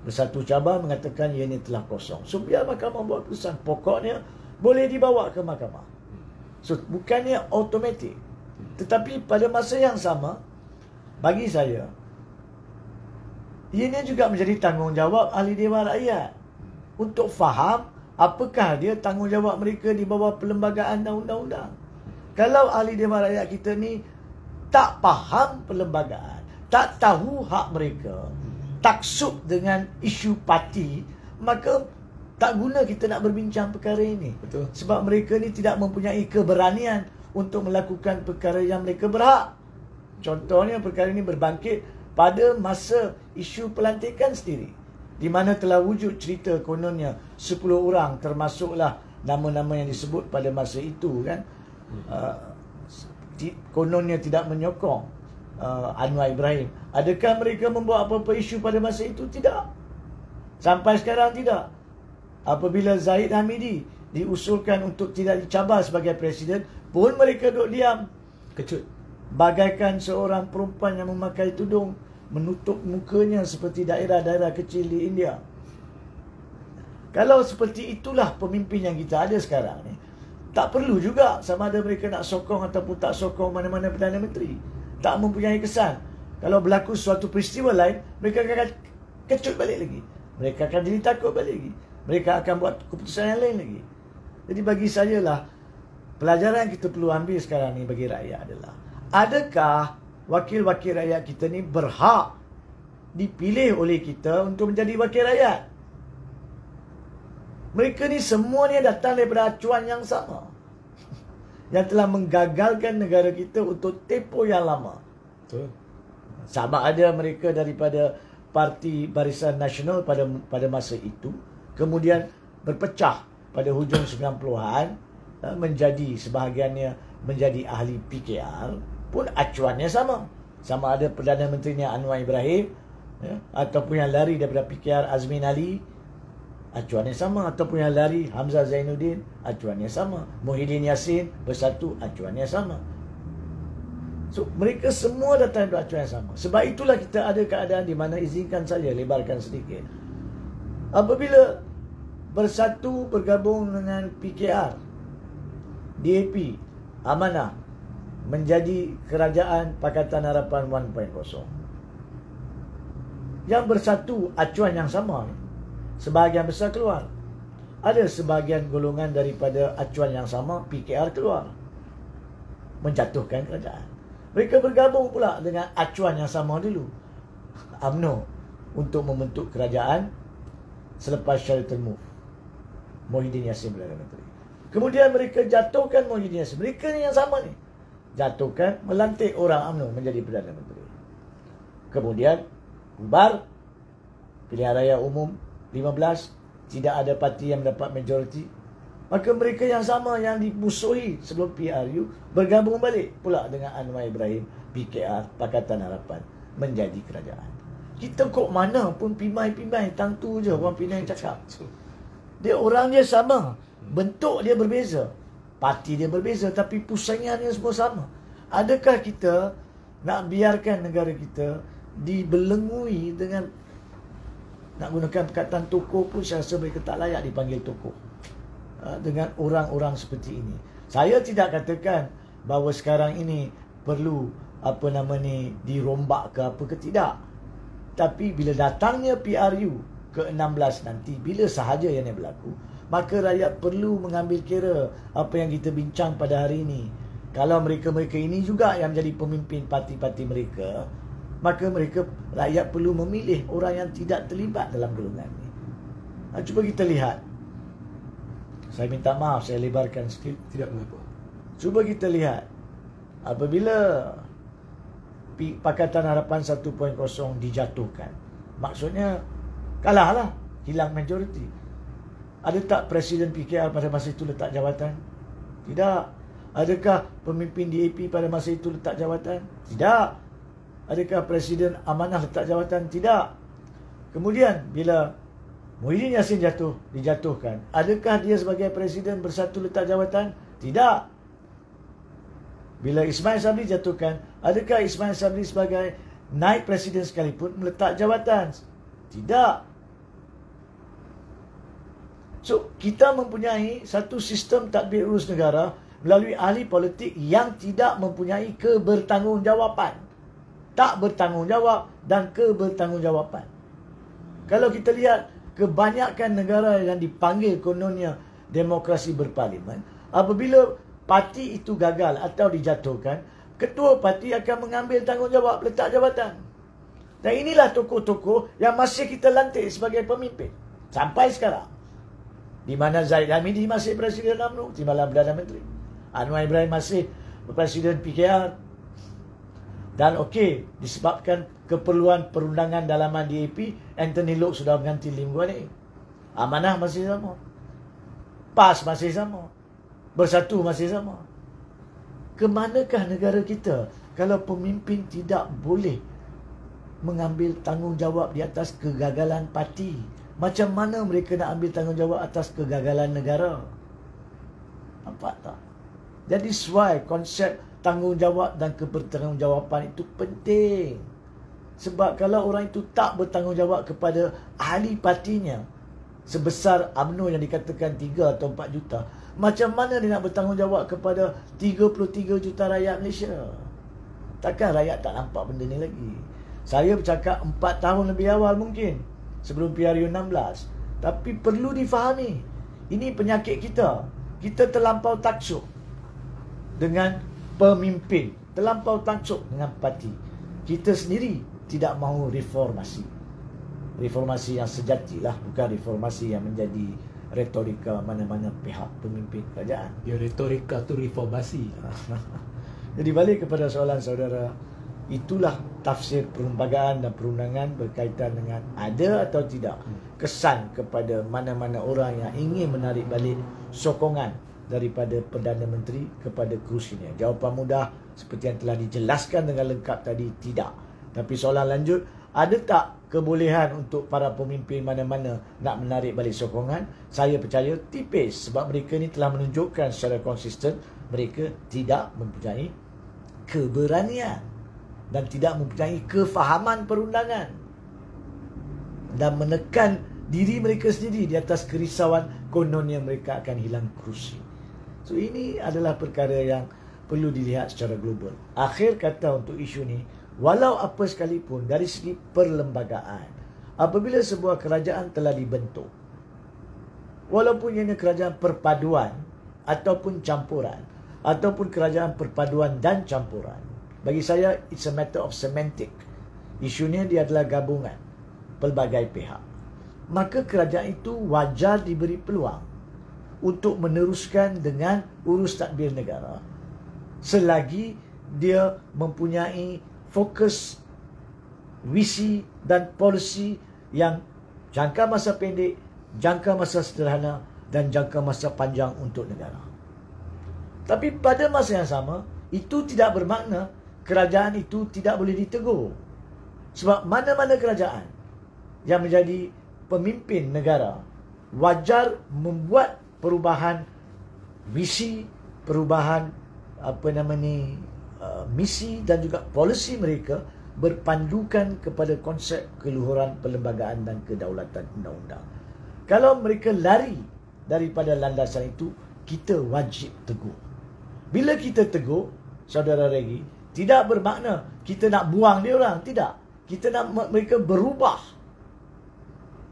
S2: Bersatu cabar mengatakan ianya telah kosong. So biar mahkamah buat keputusan, pokoknya boleh dibawa ke mahkamah. So bukannya automatik. Tetapi pada masa yang sama, bagi saya ianya juga menjadi tanggungjawab ahli Dewan Rakyat untuk faham apakah dia tanggungjawab mereka di bawah perlembagaan dan undang-undang. Kalau ahli Dewan Rakyat kita ni tak faham perlembagaan, tak tahu hak mereka, taksub dengan isu parti, maka tak guna kita nak berbincang perkara ini.
S1: Betul.
S2: Sebab mereka ni tidak mempunyai keberanian untuk melakukan perkara yang mereka berhak. Contohnya perkara ini berbangkit pada masa isu pelantikan sendiri, di mana telah wujud cerita kononnya 10 orang, termasuklah nama-nama yang disebut pada masa itu, kan, kononnya tidak menyokong Anwar Ibrahim. Adakah mereka membuat apa-apa isu pada masa itu? Tidak. Sampai sekarang tidak. Apabila Zahid Hamidi diusulkan untuk tidak dicabar sebagai presiden, pun mereka duduk diam,
S1: kecut,
S2: bagaikan seorang perempuan yang memakai tudung menutup mukanya seperti daerah-daerah kecil di India. Kalau seperti itulah pemimpin yang kita ada sekarang ni, tak perlu juga sama ada mereka nak sokong ataupun tak sokong mana-mana Perdana Menteri. Tak mempunyai kesan. Kalau berlaku suatu peristiwa lain, mereka akan kecut balik lagi. Mereka akan jadi takut balik lagi. Mereka akan buat keputusan yang lain lagi. Jadi bagi saya lah, pelajaran yang kita perlu ambil sekarang ni bagi rakyat adalah, adakah wakil-wakil rakyat kita ni berhak dipilih oleh kita untuk menjadi wakil rakyat? Mereka ni semua ni datang daripada acuan yang sama, yang telah menggagalkan negara kita untuk tempoh yang lama.
S1: Betul.
S2: Sama ada mereka daripada Parti Barisan Nasional pada masa itu, kemudian berpecah pada hujung 90-an, menjadi sebahagiannya menjadi ahli PKR, pun acuannya sama. Sama ada Perdana Menterinya Anwar Ibrahim, ya, ataupun yang lari daripada PKR Azmin Ali, acuannya sama. Ataupun yang lari Hamzah Zainuddin, acuannya sama. Muhyiddin Yassin Bersatu, acuannya sama. So mereka semua datang dari acuan yang sama. Sebab itulah kita ada keadaan di mana, izinkan saya lebarkan sedikit, apabila Bersatu bergabung dengan PKR, DAP, Amanah, menjadi kerajaan Pakatan Harapan 1.0. Yang bersatu acuan yang sama ni, sebahagian besar keluar. Ada sebahagian golongan daripada acuan yang sama, PKR keluar, menjatuhkan kerajaan. Mereka bergabung pula dengan acuan yang sama dulu, UMNO, untuk membentuk kerajaan selepas Sheraton Move, Muhyiddin Yassin Perdana Menteri. Kemudian mereka jatuhkan Muhyiddin Yassin. Mereka ni yang sama ni, jatuhkan, melantik orang UMNO menjadi Perdana Menteri. Kemudian bubar, pilihan raya umum 15, tidak ada parti yang mendapat majoriti. Maka mereka yang sama yang dimusuhi sebelum PRU bergabung balik pula dengan Anwar Ibrahim, PKR, Pakatan Harapan, menjadi kerajaan. Kita kok mana pun pimai-pimai, tang tu je orang Penang cakap. Dia orang dia sama, bentuk dia berbeza, parti dia berbeza, tapi pusingannya semua sama. Adakah kita nak biarkan negara kita dibelengui dengan, nak gunakan perkataan tokoh pun saya rasa mereka tak layak dipanggil tokoh, dengan orang-orang seperti ini. Saya tidak katakan bahawa sekarang ini perlu dirombak ke apa ke, tidak. Tapi bila datangnya PRU ke-16 nanti, bila sahaja yang berlaku, maka rakyat perlu mengambil kira apa yang kita bincang pada hari ini. Kalau mereka-mereka ini juga yang menjadi pemimpin parti-parti mereka, maka rakyat perlu memilih orang yang tidak terlibat dalam golongan ini. Cuba kita lihat. Saya minta maaf, saya lebarkan sikit.
S1: Tidak mengapa.
S2: Cuba kita lihat. Apabila Pakatan Harapan 1.0 dijatuhkan, maksudnya kalahlah, hilang majoriti. Ada tak Presiden PKR pada masa itu letak jawatan? Tidak. Adakah pemimpin DAP pada masa itu letak jawatan? Tidak. Adakah Presiden Amanah letak jawatan? Tidak. Kemudian bila Muhyiddin Yassin dijatuhkan, adakah dia sebagai Presiden Bersatu letak jawatan? Tidak. Bila Ismail Sabri jatuhkan, adakah Ismail Sabri sebagai naib Presiden sekalipun meletak jawatan? Tidak. So, kita mempunyai satu sistem tadbir urus negara melalui ahli politik yang tidak mempunyai kebertanggungjawaban. Tak bertanggungjawab dan kebertanggungjawaban. Kalau kita lihat kebanyakan negara yang dipanggil kononnya demokrasi berparlimen, apabila parti itu gagal atau dijatuhkan, ketua parti akan mengambil tanggungjawab letak jawatan. Dan inilah tokoh-tokoh yang masih kita lantik sebagai pemimpin sampai sekarang. Di mana Zaid Hamidi masih Presiden UMNO, Timbalan Perdana Menteri. Anwar Ibrahim masih Presiden PKR. Dan okey, disebabkan keperluan perundangan dalaman DAP, Anthony Lok sudah mengganti Lim Guan Eng. Amanah masih sama. PAS masih sama. Bersatu masih sama. Kemanakah negara kita kalau pemimpin tidak boleh mengambil tanggungjawab di atas kegagalan parti? Macam mana mereka nak ambil tanggungjawab atas kegagalan negara? Nampak tak? Jadi why konsep tanggungjawab dan kebertanggungjawaban itu penting. Sebab kalau orang itu tak bertanggungjawab kepada ahli partinya, sebesar UMNO yang dikatakan 3 atau 4 juta, macam mana dia nak bertanggungjawab kepada 33 juta rakyat Malaysia? Takkan rakyat tak nampak benda ni lagi. Saya bercakap 4 tahun lebih awal mungkin, sebelum PRU 16. Tapi perlu difahami, ini penyakit kita. Kita terlampau taksub dengan pemimpin, terlampau taksub dengan parti. Kita sendiri tidak mahu reformasi. Reformasi yang sejatilah, bukan reformasi yang menjadi retorika mana-mana pihak pemimpin kerajaan.
S1: Ya, retorika tu reformasi.
S2: Jadi balik kepada soalan saudara, itulah tafsir perlembagaan dan perundangan berkaitan dengan ada atau tidak kesan kepada mana-mana orang yang ingin menarik balik sokongan daripada Perdana Menteri kepada kerusinya. Jawapan mudah seperti yang telah dijelaskan dengan lengkap tadi, tidak. Tapi soalan lanjut, ada tak kebolehan untuk para pemimpin mana-mana nak menarik balik sokongan? Saya percaya tipis, sebab mereka ni telah menunjukkan secara konsisten mereka tidak mempunyai keberanian dan tidak mempunyai kefahaman perundangan dan menekan diri mereka sendiri di atas kerisauan kononnya mereka akan hilang kerusi. So ini adalah perkara yang perlu dilihat secara global. Akhir kata untuk isu ni, walau apa sekalipun dari segi perlembagaan, apabila sebuah kerajaan telah dibentuk, walaupun ianya kerajaan perpaduan ataupun campuran, ataupun kerajaan perpaduan dan campuran, bagi saya it's a matter of semantic. Isunya dia adalah gabungan pelbagai pihak. Maka kerajaan itu wajar diberi peluang untuk meneruskan dengan urus tadbir negara selagi dia mempunyai fokus, visi dan polisi yang jangka masa pendek, jangka masa sederhana dan jangka masa panjang untuk negara. Tapi pada masa yang sama, itu tidak bermakna kerajaan itu tidak boleh ditegur. Sebab mana-mana kerajaan yang menjadi pemimpin negara wajar membuat perubahan visi, perubahan misi dan juga polisi mereka berpandukan kepada konsep keluhuran perlembagaan dan kedaulatan undang-undang. Kalau mereka lari daripada landasan itu, kita wajib tegur. Bila kita tegur, saudara Regi, tidak bermakna kita nak buang dia orang, tidak. Kita nak mereka berubah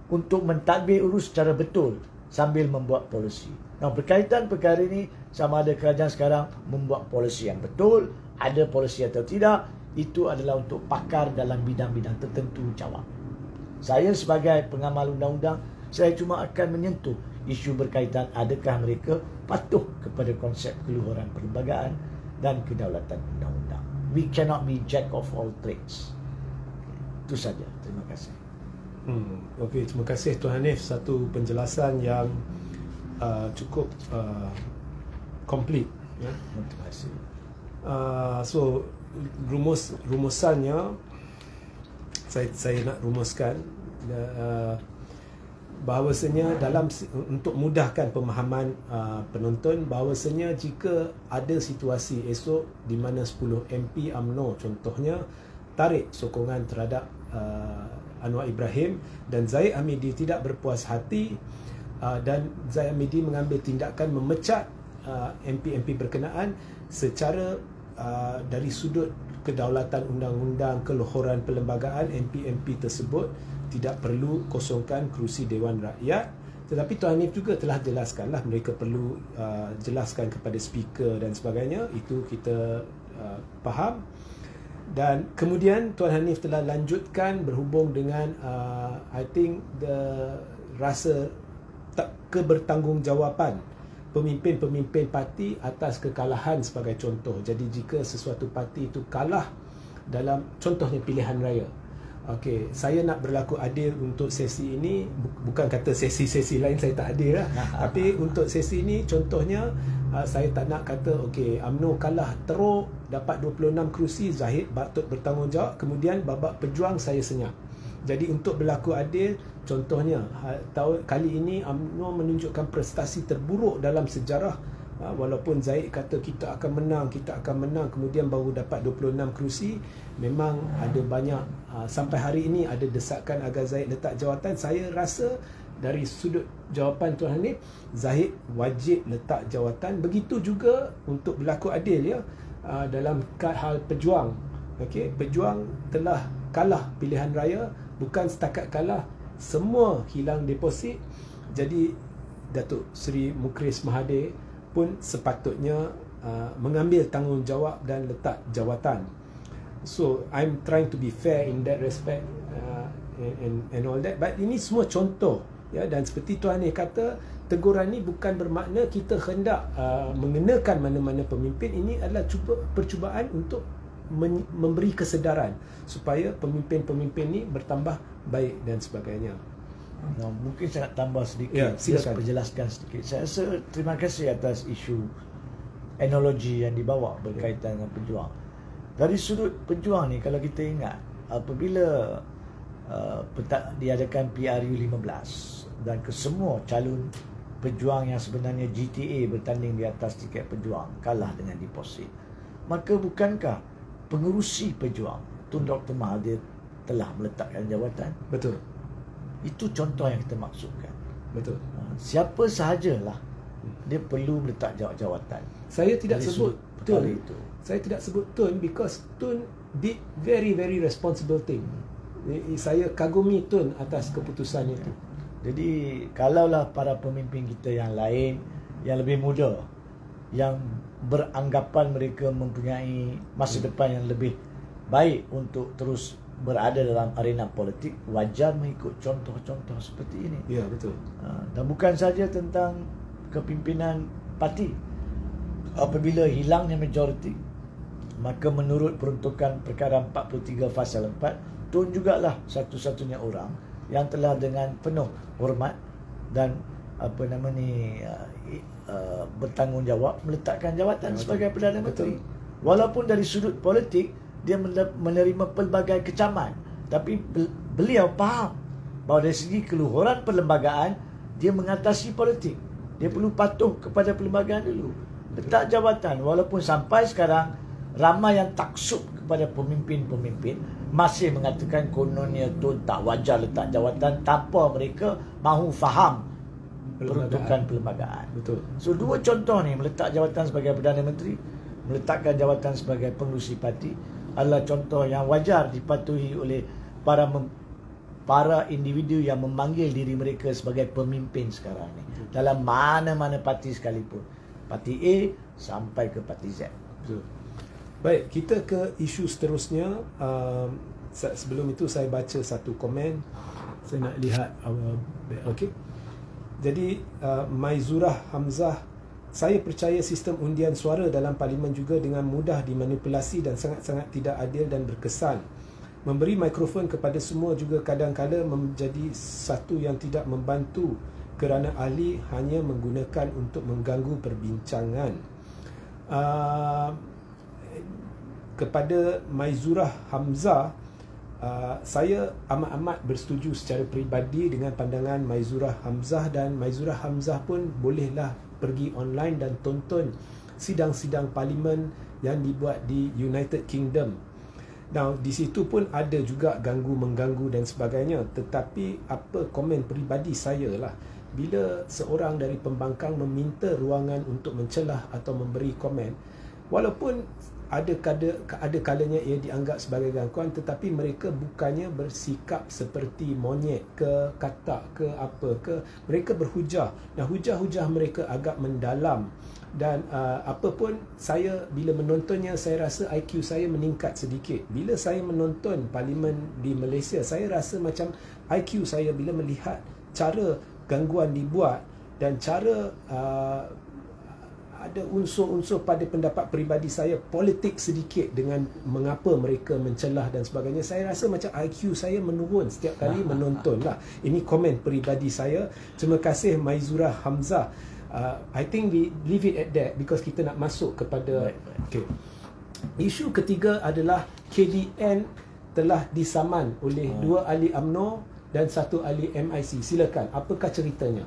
S2: untuk mentadbir urus secara betul sambil membuat polisi. Nah, berkaitan perkara ini, sama ada kerajaan sekarang membuat polisi yang betul, ada polisi atau tidak, itu adalah untuk pakar dalam bidang-bidang tertentu jawab. Saya sebagai pengamal undang-undang, saya cuma akan menyentuh isu berkaitan adakah mereka patuh kepada konsep keluhuran perlembagaan dan kedaulatan undang-undang. We cannot be jack of all trades. Itu saja. Terima kasih.
S1: Okey, terima kasih Tuan Hanif, satu penjelasan yang cukup complete. Ya.
S2: Terima kasih.
S1: So rumusannya, saya nak rumuskan bahawasanya untuk mudahkan pemahaman penonton, bahawasanya jika ada situasi esok di mana 10 MP UMNO contohnya tarik sokongan terhadap Anwar Ibrahim dan Zahid Hamidi tidak berpuas hati dan Zahid Hamidi mengambil tindakan memecat MP-MP berkenaan secara dari sudut kedaulatan undang-undang, keluhuran perlembagaan, MP-MP tersebut tidak perlu kosongkan kerusi Dewan Rakyat. Tetapi Tuan Hanif juga telah jelaskanlah mereka perlu jelaskan kepada speaker dan sebagainya. Itu kita faham. Dan kemudian Tuan Hanif telah lanjutkan berhubung dengan I think rasa kebertanggungjawatan pemimpin-pemimpin parti atas kekalahan sebagai contoh. Jadi jika sesuatu parti itu kalah dalam contohnya pilihan raya, okey, saya nak berlaku adil untuk sesi ini, bukan kata sesi-sesi lain saya tak adil lah. Tapi untuk sesi ini contohnya saya tak nak kata okey, UMNO kalah teruk dapat 26 kerusi, Zahid patut bertanggungjawab, kemudian babak pejuang saya senyap. Jadi untuk berlaku adil, contohnya kali ini UMNO menunjukkan prestasi terburuk dalam sejarah, walaupun Zahid kata kita akan menang, kemudian baru dapat 26 kerusi. Memang ada banyak sampai hari ini ada desakan agar Zahid letak jawatan. Saya rasa dari sudut jawapan Tuan Hanif, Zahid wajib letak jawatan. Begitu juga untuk berlaku adil, ya, dalam hal pejuang. Okey, pejuang telah kalah pilihan raya, bukan setakat kalah, semua hilang deposit. Jadi Datuk Seri Mukhris Mahathir pun sepatutnya mengambil tanggungjawab dan letak jawatan. So I'm trying to be fair in that respect, and all that. But ini semua contoh, ya, dan seperti Tuan Hanif kata, teguran ini bukan bermakna kita hendak mengenakan mana-mana pemimpin. Ini adalah percubaan untuk memberi kesedaran supaya pemimpin-pemimpin ni bertambah baik dan sebagainya.
S2: Mungkin saya nak tambah sedikit,
S1: ya, silakan.
S2: Perjelaskan sedikit. Saya rasa terima kasih atas isu analogi yang dibawa berkaitan dengan pejuang. Dari sudut pejuang ni, kalau kita ingat apabila diadakan PRU 15 dan kesemua calon pejuang yang sebenarnya GTA bertanding di atas tiket pejuang kalah dengan deposit, maka bukankah pengerusi pejuang Tun Dr. Mahathir telah meletakkan jawatan?
S1: Betul.
S2: Itu contoh yang kita maksudkan.
S1: Betul.
S2: Siapa sahajalah dia perlu meletak jawatan.
S1: Saya tidak sebut
S2: kepada itu.
S1: Saya tidak sebut Tun because Tun did very responsible thing. Saya kagumi Tun atas keputusan itu.
S2: Jadi kalaulah para pemimpin kita yang lain yang lebih muda, yang beranggapan mereka mempunyai masa depan yang lebih baik untuk terus berada dalam arena politik, wajar mengikut contoh-contoh seperti ini.
S1: Ya, betul.
S2: Dan bukan saja tentang kepimpinan parti. Apabila hilangnya majoriti, maka menurut peruntukan perkara 43 Fasal 4, Tun jugalah satu-satunya orang yang telah dengan penuh hormat dan bertanggungjawab meletakkan jawatan sebagai Perdana Menteri. Walaupun dari sudut politik dia menerima pelbagai kecaman, tapi beliau faham bahawa dari segi keluhuran perlembagaan dia mengatasi politik. Dia perlu patuh kepada perlembagaan dulu. Letak jawatan, walaupun sampai sekarang ramai yang taksub kepada pemimpin-pemimpin masih mengatakan kononnya tu tak wajar letak jawatan tanpa mereka mahu faham peruntukan perlembagaan.
S1: Betul.
S2: So dua contoh ni, meletak jawatan sebagai Perdana Menteri, meletakkan jawatan sebagai pengerusi parti adalah contoh yang wajar dipatuhi oleh para individu yang memanggil diri mereka sebagai pemimpin sekarang ni. Dalam mana-mana parti sekalipun. Parti A sampai ke parti Z.
S1: Betul. Baik, kita ke isu seterusnya. Sebelum itu saya baca satu komen. Saya nak lihat okey. Jadi Maizurah Hamzah, saya percaya sistem undian suara dalam parlimen juga dengan mudah dimanipulasi dan sangat-sangat tidak adil dan berkesan. Memberi mikrofon kepada semua juga kadang-kala menjadi satu yang tidak membantu kerana ahli hanya menggunakan untuk mengganggu perbincangan. Kepada Maizurah Hamzah, saya amat-amat bersetuju secara peribadi dengan pandangan Maizurah Hamzah, dan Maizurah Hamzah pun bolehlah pergi online dan tonton sidang-sidang parlimen yang dibuat di United Kingdom. Now, di situ pun ada juga ganggu-mengganggu dan sebagainya, tetapi apa komen peribadi saya lah, bila seorang dari pembangkang meminta ruangan untuk mencelah atau memberi komen, walaupun ada kalanya ia dianggap sebagai gangguan, tetapi mereka bukannya bersikap seperti monyet ke katak ke apa ke, mereka berhujah. Dan hujah-hujah mereka agak mendalam, dan apa pun saya bila menontonnya, saya rasa IQ saya meningkat sedikit. Bila saya menonton parlimen di Malaysia, saya rasa macam IQ saya bila melihat cara gangguan dibuat dan cara ada unsur-unsur pada pendapat peribadi saya politik sedikit dengan mengapa mereka mencelah dan sebagainya. Saya rasa macam IQ saya menurun setiap kali menonton lah. Ini komen peribadi saya. Terima kasih Maizurah Hamzah. I think we leave it at that because kita nak masuk kepada okay. Isu ketiga adalah KDN telah disaman oleh 2 ahli UMNO dan 1 ahli MIC. Silakan, apakah ceritanya?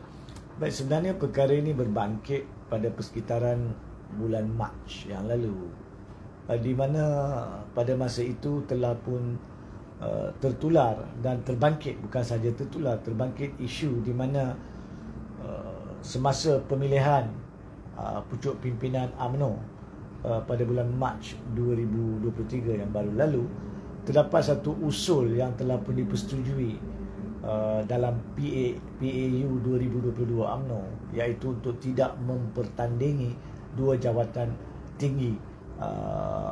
S2: Baik, sebenarnya perkara ini berbangkit pada persekitaran bulan Mac yang lalu, di mana pada masa itu telah pun tertular dan terbangkit, bukan saja tertular, terbangkit isu di mana semasa pemilihan pucuk pimpinan UMNO pada bulan Mac 2023 yang baru lalu, terdapat satu usul yang telah pun dipersetujui dalam PAU 2022 UMNO, iaitu untuk tidak mempertandingi 2 jawatan tinggi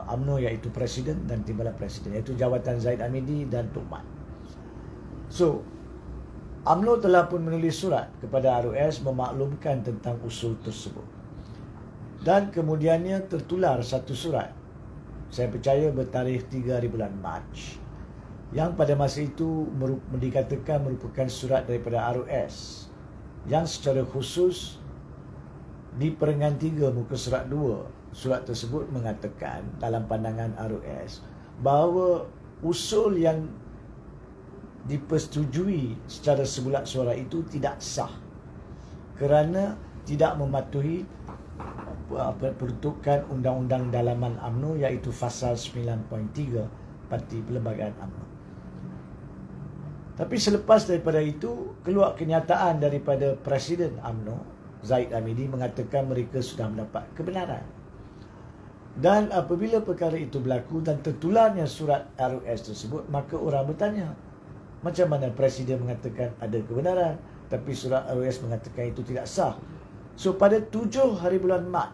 S2: UMNO, iaitu Presiden dan Timbalan Presiden, iaitu jawatan Zaid Hamidi dan Tok Mat. So, UMNO telah pun menulis surat kepada RUS memaklumkan tentang usul tersebut. Dan kemudiannya tertular satu surat, saya percaya bertarikh 3 hari bulan Mac, yang pada masa itu dikatakan merupakan surat daripada RUS, yang secara khusus di perengan 3 muka surat 2, surat tersebut mengatakan dalam pandangan RUS bahawa usul yang dipersetujui secara sebulat suara itu tidak sah kerana tidak mematuhi peruntukan Undang-Undang Dalaman UMNO, iaitu Fasal 9.3 Parti Perlembagaan UMNO. Tapi selepas daripada itu, keluar kenyataan daripada Presiden UMNO, Zaid Hamidi, mengatakan mereka sudah mendapat kebenaran. Dan apabila perkara itu berlaku dan tertularnya surat ROS tersebut, maka orang bertanya, macam mana Presiden mengatakan ada kebenaran, tapi surat ROS mengatakan itu tidak sah. So pada 7 hari bulan Mac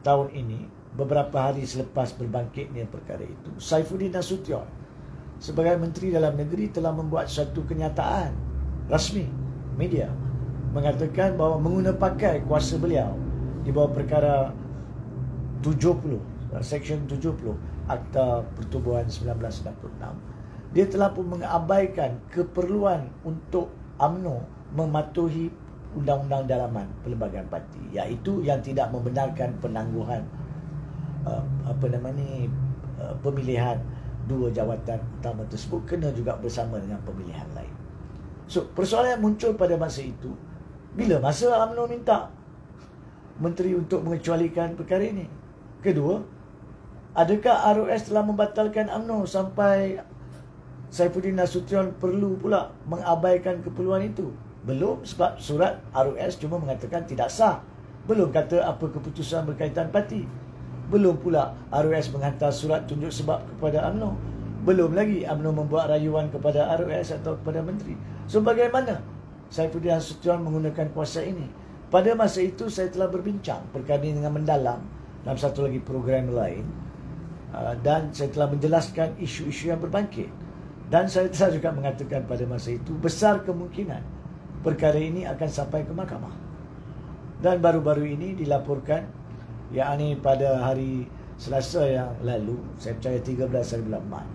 S2: tahun ini, beberapa hari selepas berbangkitnya perkara itu, Saifuddin Nasution sebagai Menteri Dalam Negeri telah membuat satu kenyataan rasmi media mengatakan bahawa mengguna pakai kuasa beliau di bawah perkara 70, Seksyen 70 Akta Pertubuhan 1966, dia telah pun mengabaikan keperluan untuk UMNO mematuhi undang-undang dalaman Perlembagaan Parti, iaitu yang tidak membenarkan penangguhan pemilihan dua jawatan utama tersebut kena juga bersama dengan pemilihan lain. So persoalan yang muncul pada masa itu, bila masa UMNO minta menteri untuk mengecualikan perkara ini? Kedua, adakah ROS telah membatalkan UMNO sampai Saifuddin Nasution perlu pula mengabaikan keperluan itu? Belum, sebab surat ROS cuma mengatakan tidak sah. Belum kata apa keputusan berkaitan parti. Belum pula ROS menghantar surat tunjuk sebab kepada UMNO. Belum lagi UMNO membuat rayuan kepada ROS atau kepada menteri. So bagaimana Saifuddin Nasution menggunakan kuasa ini? Pada masa itu saya telah berbincang perkara ini dengan mendalam dalam satu lagi program lain, dan saya telah menjelaskan isu-isu yang berbangkit, dan saya telah juga mengatakan pada masa itu besar kemungkinan perkara ini akan sampai ke mahkamah. Dan baru-baru ini dilaporkan, yakni pada hari Selasa yang lalu, saya percaya 13 hari bulan Mac,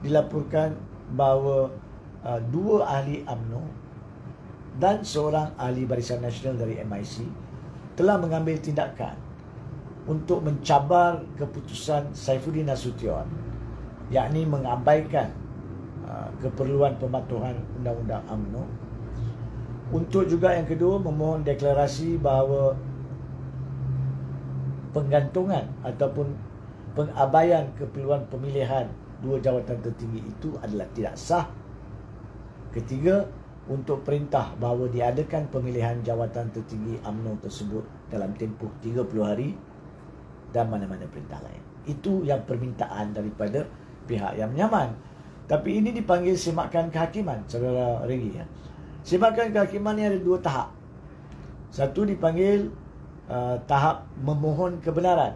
S2: dilaporkan bahawa 2 ahli UMNO dan seorang ahli Barisan Nasional dari MIC telah mengambil tindakan untuk mencabar keputusan Saifuddin Nasution, yakni mengabaikan keperluan pematuhan undang-undang UMNO. Untuk juga yang kedua, memohon deklarasi bahawa penggantungan ataupun pengabaian keperluan pemilihan dua jawatan tertinggi itu adalah tidak sah. Ketiga, untuk perintah bahawa diadakan pemilihan jawatan tertinggi UMNO tersebut dalam tempoh 30 hari dan mana-mana perintah lain. Itu yang permintaan daripada pihak yang menyaman. Tapi ini dipanggil semakan kehakiman, saudara Regi. Semakan kehakiman ini ada 2 tahap. Satu dipanggil tahap memohon kebenaran,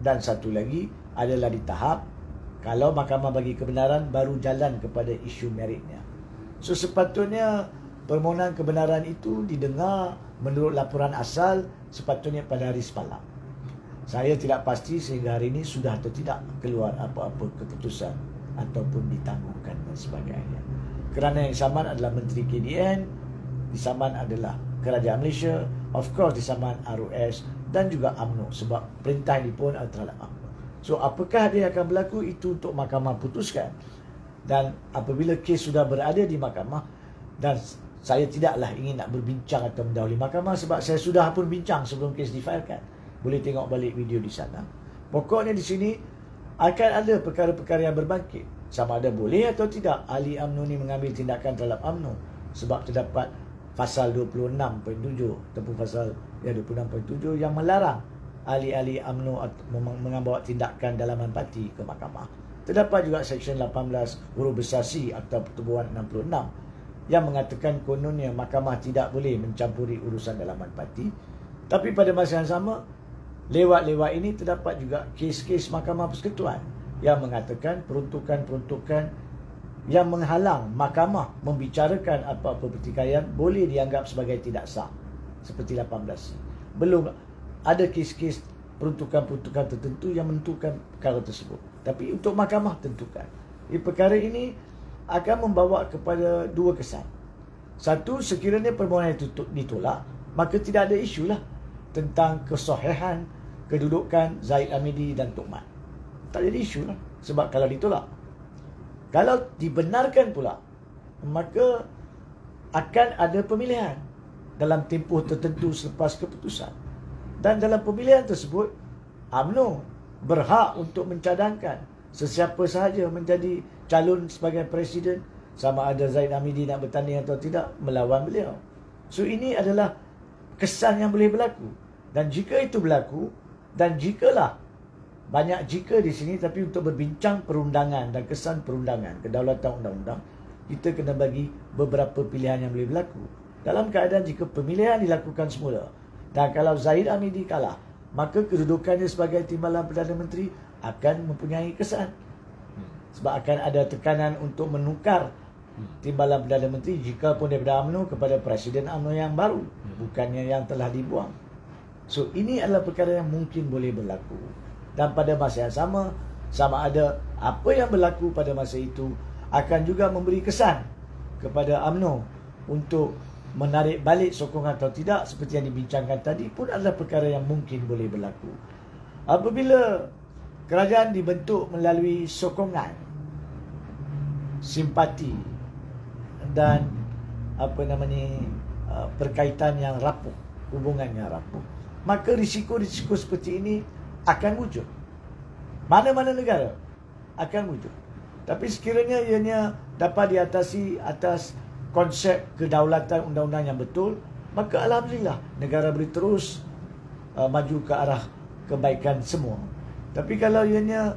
S2: dan satu lagi adalah di tahap kalau mahkamah bagi kebenaran baru jalan kepada isu meritnya. So sepatutnya permohonan kebenaran itu didengar menurut laporan asal sepatutnya pada hari semalam. Saya tidak pasti sehingga hari ini sudah atau tidak keluar apa-apa keputusan ataupun ditangguhkan dan sebagainya. Kerana yang saman adalah Menteri KDN, disaman adalah Kerajaan Malaysia, of course disaman ROS dan juga UMNO, sebab perintah ini pun terhadap UMNO. So apakah dia akan berlaku itu untuk mahkamah putuskan. Dan apabila kes sudah berada di mahkamah, dan saya tidaklah ingin nak berbincang atau mendahului mahkamah sebab saya sudah pun bincang sebelum kes difailkan. Boleh tengok balik video di sana. Pokoknya di sini akan ada perkara-perkara yang berbangkit. Sama ada boleh atau tidak ahli UMNO ni mengambil tindakan terhadap UMNO, sebab terdapat pasal 26.7 ataupun pasal 26.7 yang melarang ahli-ahli UMNO mengambil tindakan dalaman parti ke mahkamah. Terdapat juga Seksyen 18 huruf besar C Akta Pertubuhan 66 yang mengatakan kononnya mahkamah tidak boleh mencampuri urusan dalaman parti. Tapi pada masa yang sama, lewat-lewat ini terdapat juga kes-kes Mahkamah Persekutuan yang mengatakan peruntukan-peruntukan yang menghalang mahkamah membicarakan apa-apa pertikaian boleh dianggap sebagai tidak sah, seperti 18C. Belum ada kes-kes peruntukan-peruntukan tertentu yang menentukan perkara tersebut. Tapi untuk mahkamah tentukan. Perkara ini akan membawa kepada 2 kesan. Satu, sekiranya permohonan itu ditolak, maka tidak ada isu lah tentang kesahihan kedudukan Zahid Hamidi dan Tok Mat. Tak ada isu lah. Sebab kalau ditolak, kalau dibenarkan pula, maka akan ada pemilihan dalam tempoh tertentu selepas keputusan. Dan dalam pemilihan tersebut, UMNO berhak untuk mencadangkan sesiapa sahaja menjadi calon sebagai presiden, sama ada Zahid Hamidi nak bertanding atau tidak melawan beliau. So ini adalah kesan yang boleh berlaku. Dan jika itu berlaku, Dan jikalah, banyak jika di sini, tapi untuk berbincang perundangan dan kesan perundangan, kedaulatan undang-undang, kita kena bagi beberapa pilihan yang boleh berlaku. Dalam keadaan jika pemilihan dilakukan semula, dan kalau Zahid Hamidi kalah, maka kedudukannya sebagai Timbalan Perdana Menteri akan mempunyai kesan. Sebab akan ada tekanan untuk menukar Timbalan Perdana Menteri jika pun daripada UMNO kepada Presiden UMNO yang baru, bukannya yang telah dibuang. So, ini adalah perkara yang mungkin boleh berlaku. Dan pada masa yang sama ada apa yang berlaku pada masa itu akan juga memberi kesan kepada UMNO untuk menarik balik sokongan atau tidak, seperti yang dibincangkan tadi, pun adalah perkara yang mungkin boleh berlaku. Apabila kerajaan dibentuk melalui sokongan, simpati dan perkaitan yang rapuh, hubungan yang rapuh, maka risiko-risiko seperti ini akan wujud. Mana-mana negara akan wujud. Tapi sekiranya ianya dapat diatasi atas konsep kedaulatan undang-undang yang betul, maka alhamdulillah negara boleh terus maju ke arah kebaikan semua. Tapi kalau ianya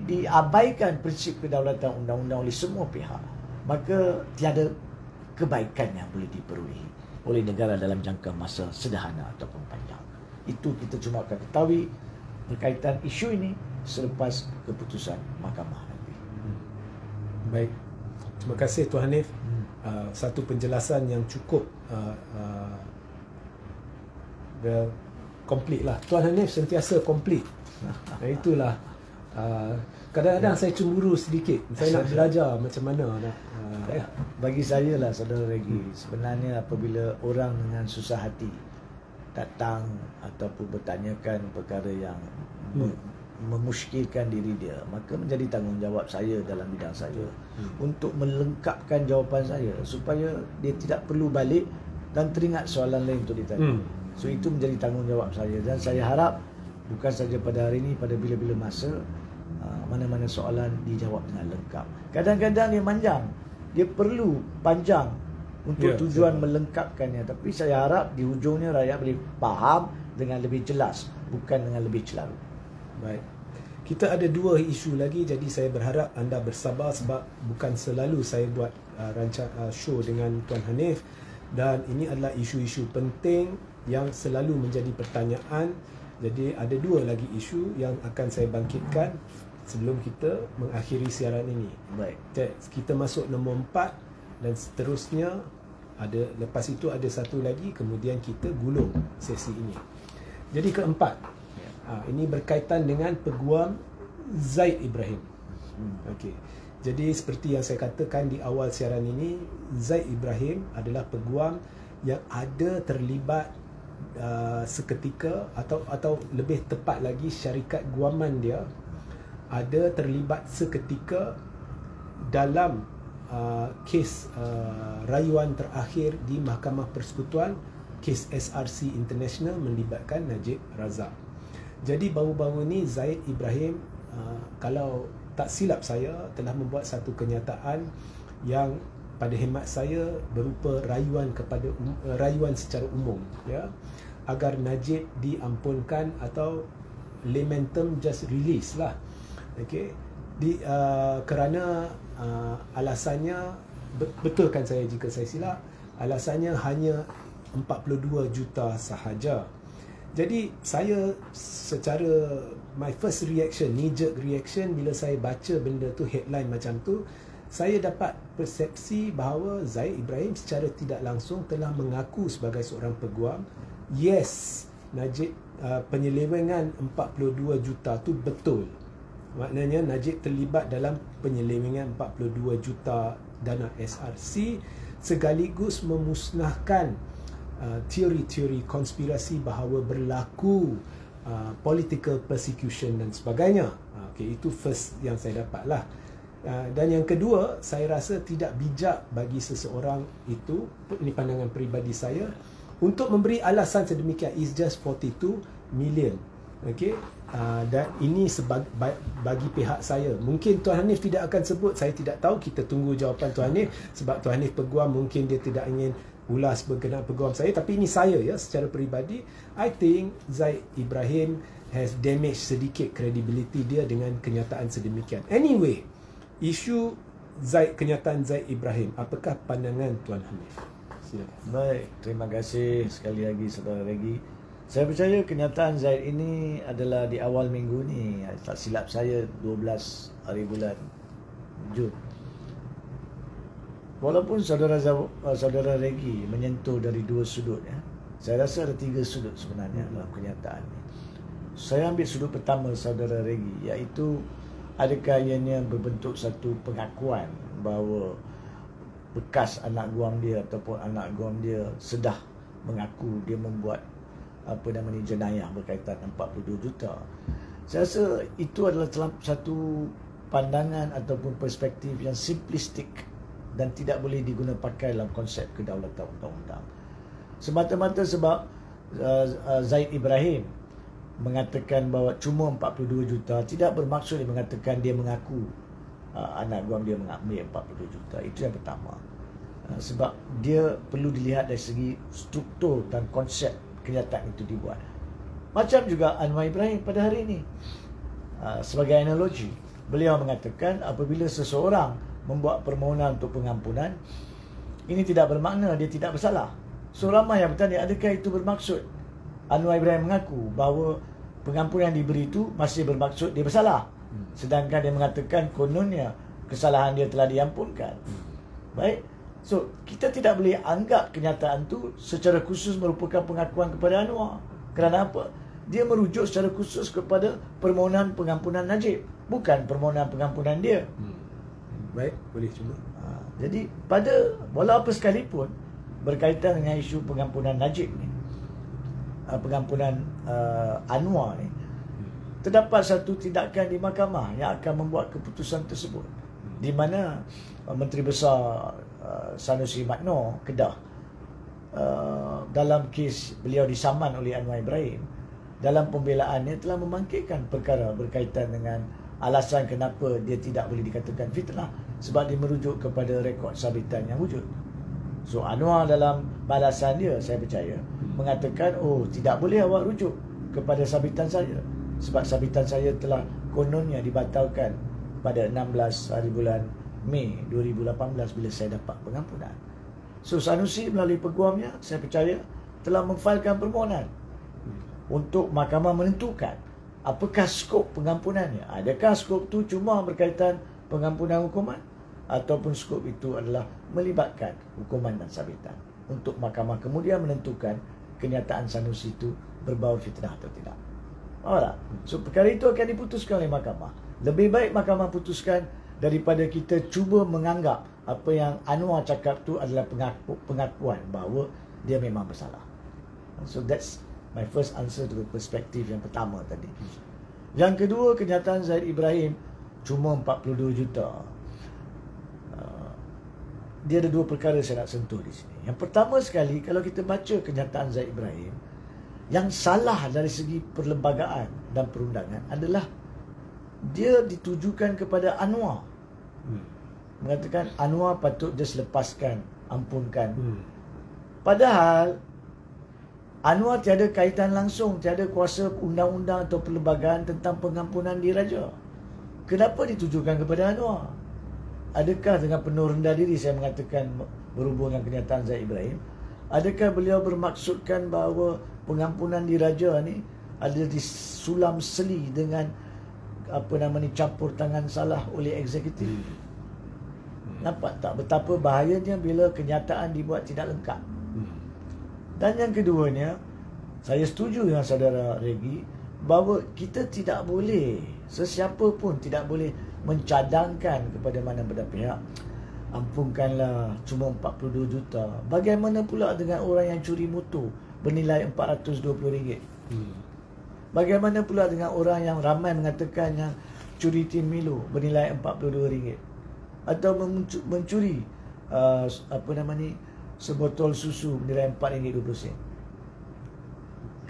S2: diabaikan prinsip kedaulatan undang-undang oleh semua pihak, maka tiada kebaikan yang boleh diperolehi oleh negara dalam jangka masa sederhana ataupun panjang. Itu kita cuma akan ketahui berkaitan isu ini selepas keputusan mahkamah nanti.
S1: Baik, terima kasih Tuan Hanif. Satu penjelasan yang cukup komplit lah. Tuan Hanif sentiasa komplit. Itulah kadang-kadang saya cemburu sedikit. Saya nak belajar macam mana nak
S2: bagi saya lah, Saudara Regi, sebenarnya apabila orang dengan susah hati datang ataupun bertanyakan perkara yang memuskilkan diri dia, maka menjadi tanggungjawab saya dalam bidang saya untuk melengkapkan jawapan saya supaya dia tidak perlu balik dan teringat soalan lain untuk ditanya. So itu menjadi tanggungjawab saya, dan saya harap bukan saja pada hari ini, pada bila-bila masa mana-mana soalan dijawab dengan lengkap. Kadang-kadang dia panjang, dia perlu panjang untuk tujuan melengkapkannya, tapi saya harap di hujungnya rakyat boleh faham dengan lebih jelas, bukan dengan lebih celaru.
S1: Baik. Kita ada dua isu lagi, jadi saya berharap anda bersabar sebab bukan selalu saya buat show dengan Tuan Hanif, dan ini adalah isu-isu penting yang selalu menjadi pertanyaan. Jadi ada dua lagi isu yang akan saya bangkitkan sebelum kita mengakhiri siaran ini.
S2: Baik.
S1: Kita masuk nombor 4 dan seterusnya, lepas itu ada satu lagi, kemudian kita gulung sesi ini. Jadi keempat, ini berkaitan dengan Peguam Zaid Ibrahim. Okey. Jadi seperti yang saya katakan di awal siaran ini, Zaid Ibrahim adalah peguam yang ada terlibat seketika atau lebih tepat lagi syarikat guaman dia ada terlibat seketika dalam kes rayuan terakhir di Mahkamah Persekutuan, kes SRC International melibatkan Najib Razak. Jadi baru-baru ni Zaid Ibrahim, kalau tak silap saya, telah membuat satu kenyataan yang pada hemat saya berupa rayuan kepada rayuan secara umum, ya, agar Najib diampunkan atau layman term just release lah. Okey, kerana alasannya, betulkan saya jika saya silap, alasannya hanya 42 juta sahaja. Jadi saya secara my first reaction, knee jerk reaction, bila saya baca benda tu, headline macam tu, saya dapat persepsi bahawa Zaid Ibrahim secara tidak langsung telah mengaku sebagai seorang peguam, yes, Najib penyelewengan 42 juta tu betul. Maknanya Najib terlibat dalam penyelewengan 42 juta dana SRC, sekaligus memusnahkan teori-teori konspirasi bahawa berlaku political persecution dan sebagainya. Okay, itu first yang saya dapat lah. Dan yang kedua, saya rasa tidak bijak bagi seseorang itu, ini pandangan peribadi saya, untuk memberi alasan sedemikian. It's just 42 million. Okay, dan ini bagi pihak saya. Mungkin Tuan Hanif tidak akan sebut, saya tidak tahu. Kita tunggu jawapan Tuan Hanif, sebab Tuan Hanif peguam, mungkin dia tidak ingin ulas berkenaan peguam saya, tapi ini saya ya secara peribadi, I think Zaid Ibrahim has damaged sedikit credibility dia dengan kenyataan sedemikian. Anyway, isu kenyataan Zaid Ibrahim, apakah pandangan Tuan Hanif? Silakan.
S2: Baik, terima kasih sekali lagi Saudara Regi. Saya percaya kenyataan Zaid ini adalah di awal minggu ni, tak silap saya 12 hari bulan Jun. Walaupun saudara Regi menyentuh dari dua sudut, ya, saya rasa ada 3 sudut sebenarnya dalam kenyataan ini. Saya ambil sudut pertama saudara Regi, iaitu adakah ianya berbentuk satu pengakuan bahawa bekas anak guam dia ataupun anak guam dia sedah mengaku dia membuat jenayah berkaitan 42 juta. Saya rasa itu adalah satu pandangan ataupun perspektif yang simplistik dan tidak boleh diguna pakai dalam konsep kedaulatan undang-undang. Semata-mata sebab Zaid Ibrahim mengatakan bahawa cuma 42 juta tidak bermaksud dia mengatakan dia mengaku anak guam dia mengambil 42 juta. Itu yang pertama. Sebab dia perlu dilihat dari segi struktur dan konsep kenyataan itu dibuat. Macam juga Anwar Ibrahim pada hari ini. Sebagai analogi, beliau mengatakan apabila seseorang membuat permohonan untuk pengampunan, ini tidak bermakna dia tidak bersalah. So ramai yang bertanya, adakah itu bermaksud Anwar Ibrahim mengaku bahawa pengampunan yang diberi itu masih bermaksud dia bersalah, sedangkan dia mengatakan kononnya kesalahan dia telah diampunkan. Baik, so kita tidak boleh anggap kenyataan itu secara khusus merupakan pengakuan kepada Anwar. Kerana apa? Dia merujuk secara khusus kepada permohonan pengampunan Najib, bukan permohonan pengampunan dia.
S1: Baik, boleh cuba.
S2: Jadi pada walau apa sekalipun berkaitan dengan isu pengampunan Najib ni, pengampunan Anwar ni, terdapat satu tindakan di mahkamah yang akan membuat keputusan tersebut, di mana Menteri Besar Sanusi Magno Kedah, dalam kes beliau disaman oleh Anwar Ibrahim, dalam pembelaannya telah membangkitkan perkara berkaitan dengan alasan kenapa dia tidak boleh dikatakan fitnah, sebab dia merujuk kepada rekod sabitan yang wujud. So Anwar dalam balasan dia, saya percaya, mengatakan, oh tidak boleh awak rujuk kepada sabitan saya, sebab sabitan saya telah kononnya dibatalkan pada 16 hari bulan Mei 2018 bila saya dapat pengampunan. So Sanusi melalui peguamnya, saya percaya, telah memfailkan permohonan untuk mahkamah menentukan apakah skop pengampunannya. Adakah skop itu cuma berkaitan pengampunan hukuman, ataupun skop itu adalah melibatkan hukuman dan sabitan, untuk mahkamah kemudian menentukan kenyataan Sanusi itu berbau fitnah atau tidak. Alright. So perkara itu akan diputuskan oleh mahkamah. Lebih baik mahkamah putuskan daripada kita cuba menganggap apa yang Anwar cakap tu adalah pengakuan bahawa dia memang bersalah. So that's my first answer to perspektif yang pertama tadi. Yang kedua, kenyataan Zaid Ibrahim cuma 42 juta. Dia ada 2 perkara saya nak sentuh di sini. Yang pertama sekali, kalau kita baca kenyataan Zaid Ibrahim, yang salah dari segi perlembagaan dan perundangan adalah dia ditujukan kepada Anwar. Mengatakan Anwar patut just lepaskan, ampunkan. Padahal Anwar tiada kaitan langsung, tiada kuasa undang-undang atau perlembagaan tentang pengampunan diraja. Kenapa ditujukan kepada Anwar? Adakah dengan penuh rendah diri saya mengatakan berhubung dengan kenyataan Zaid Ibrahim, adakah beliau bermaksudkan bahawa pengampunan diraja ni ada disulam seli dengan campur tangan salah oleh eksekutif? Nampak tak betapa bahayanya bila kenyataan dibuat tidak lengkap? Dan yang keduanya, saya setuju dengan saudara Regi bahawa kita tidak boleh, sesiapa pun tidak boleh mencadangkan kepada mana-mana pihak, ampunkanlah cuma 42 juta. Bagaimana pula dengan orang yang curi motor bernilai RM420? Bagaimana pula dengan orang yang ramai mengatakan yang curi tin Milo bernilai RM42? Atau mencuri sebotol susu bernilai RM4.20.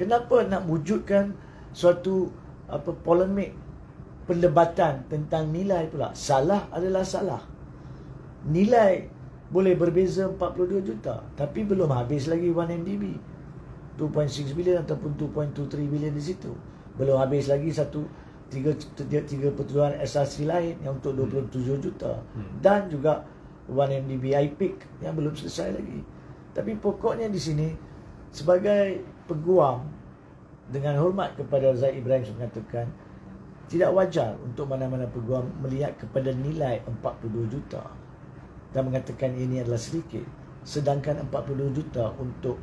S2: Kenapa nak wujudkan suatu polemik perdebatan tentang nilai pula? Salah adalah salah. Nilai boleh berbeza 42 juta. Tapi belum habis lagi 1MDB 2.6 bilion ataupun 2.23 bilion di situ. Belum habis lagi tiga pertujuan SRC lain yang untuk 27 juta. Dan juga 1MDB IPIC yang belum selesai lagi. Tapi pokoknya di sini sebagai peguam, dengan hormat kepada Zaid Ibrahim mengatakan tidak wajar untuk mana-mana peguam melihat kepada nilai 42 juta dan mengatakan ini adalah sedikit, sedangkan 42 juta untuk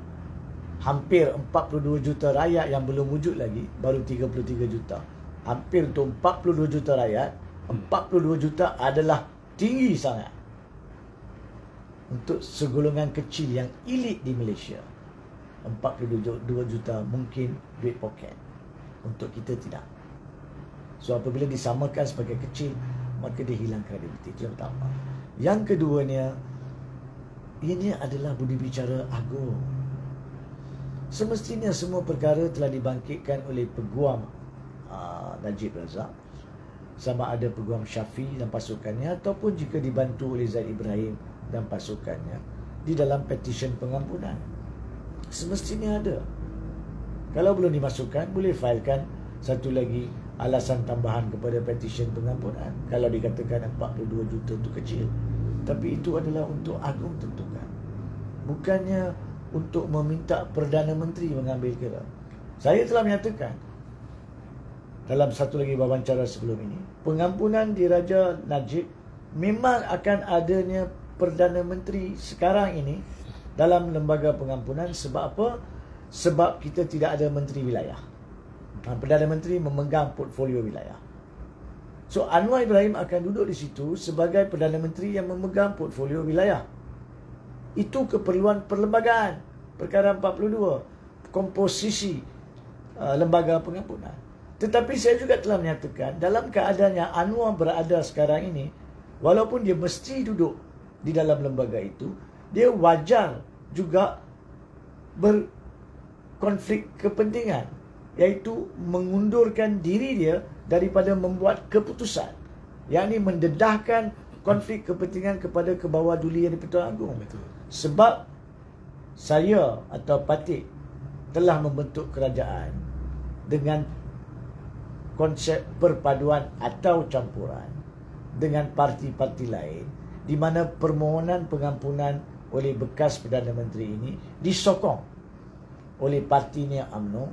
S2: hampir 42 juta rakyat yang belum wujud lagi baru 33 juta. Hampir untuk 42 juta rakyat, 42 juta adalah tinggi sangat untuk segolongan kecil yang elit di Malaysia. 42 juta mungkin duit poket, untuk kita tidak. So apabila disamakan sebagai kecil, maka dia hilang kredibiliti. Itu yang pertama. Yang keduanya, ini adalah budi bicara agung. Semestinya semua perkara telah dibangkitkan oleh peguam Najib Razak, sama ada peguam Syafiq dan pasukannya, ataupun jika dibantu oleh Zaid Ibrahim dan pasukannya di dalam petition pengampunan. Semestinya ada. Kalau belum dimasukkan, boleh filekan satu lagi alasan tambahan kepada petition pengampunan. Kalau dikatakan 42 juta itu kecil, tapi itu adalah untuk agung tentukan, bukannya untuk meminta Perdana Menteri mengambil kira. Saya telah menyatakan dalam satu lagi wawancara sebelum ini, pengampunan di Raja Najib memang akan adanya Perdana Menteri sekarang ini dalam lembaga pengampunan. Sebab apa? Sebab kita tidak ada menteri wilayah. Perdana Menteri memegang portfolio wilayah. So Anwar Ibrahim akan duduk di situ sebagai Perdana Menteri yang memegang portfolio wilayah. Itu keperluan perlembagaan. Perkara 42, komposisi lembaga pengampunan. Tetapi saya juga telah menyatakan dalam keadaan yang Anwar berada sekarang ini, walaupun dia mesti duduk di dalam lembaga itu, dia wajar juga berkonflik kepentingan, iaitu mengundurkan diri dia daripada membuat keputusan, yakni mendedahkan konflik kepentingan kepada kebawah duli yang di-Pertuan Agong. Sebab saya atau Patik telah membentuk kerajaan dengan konsep perpaduan atau campuran dengan parti-parti lain, di mana permohonan pengampunan oleh bekas Perdana Menteri ini disokong oleh partinya UMNO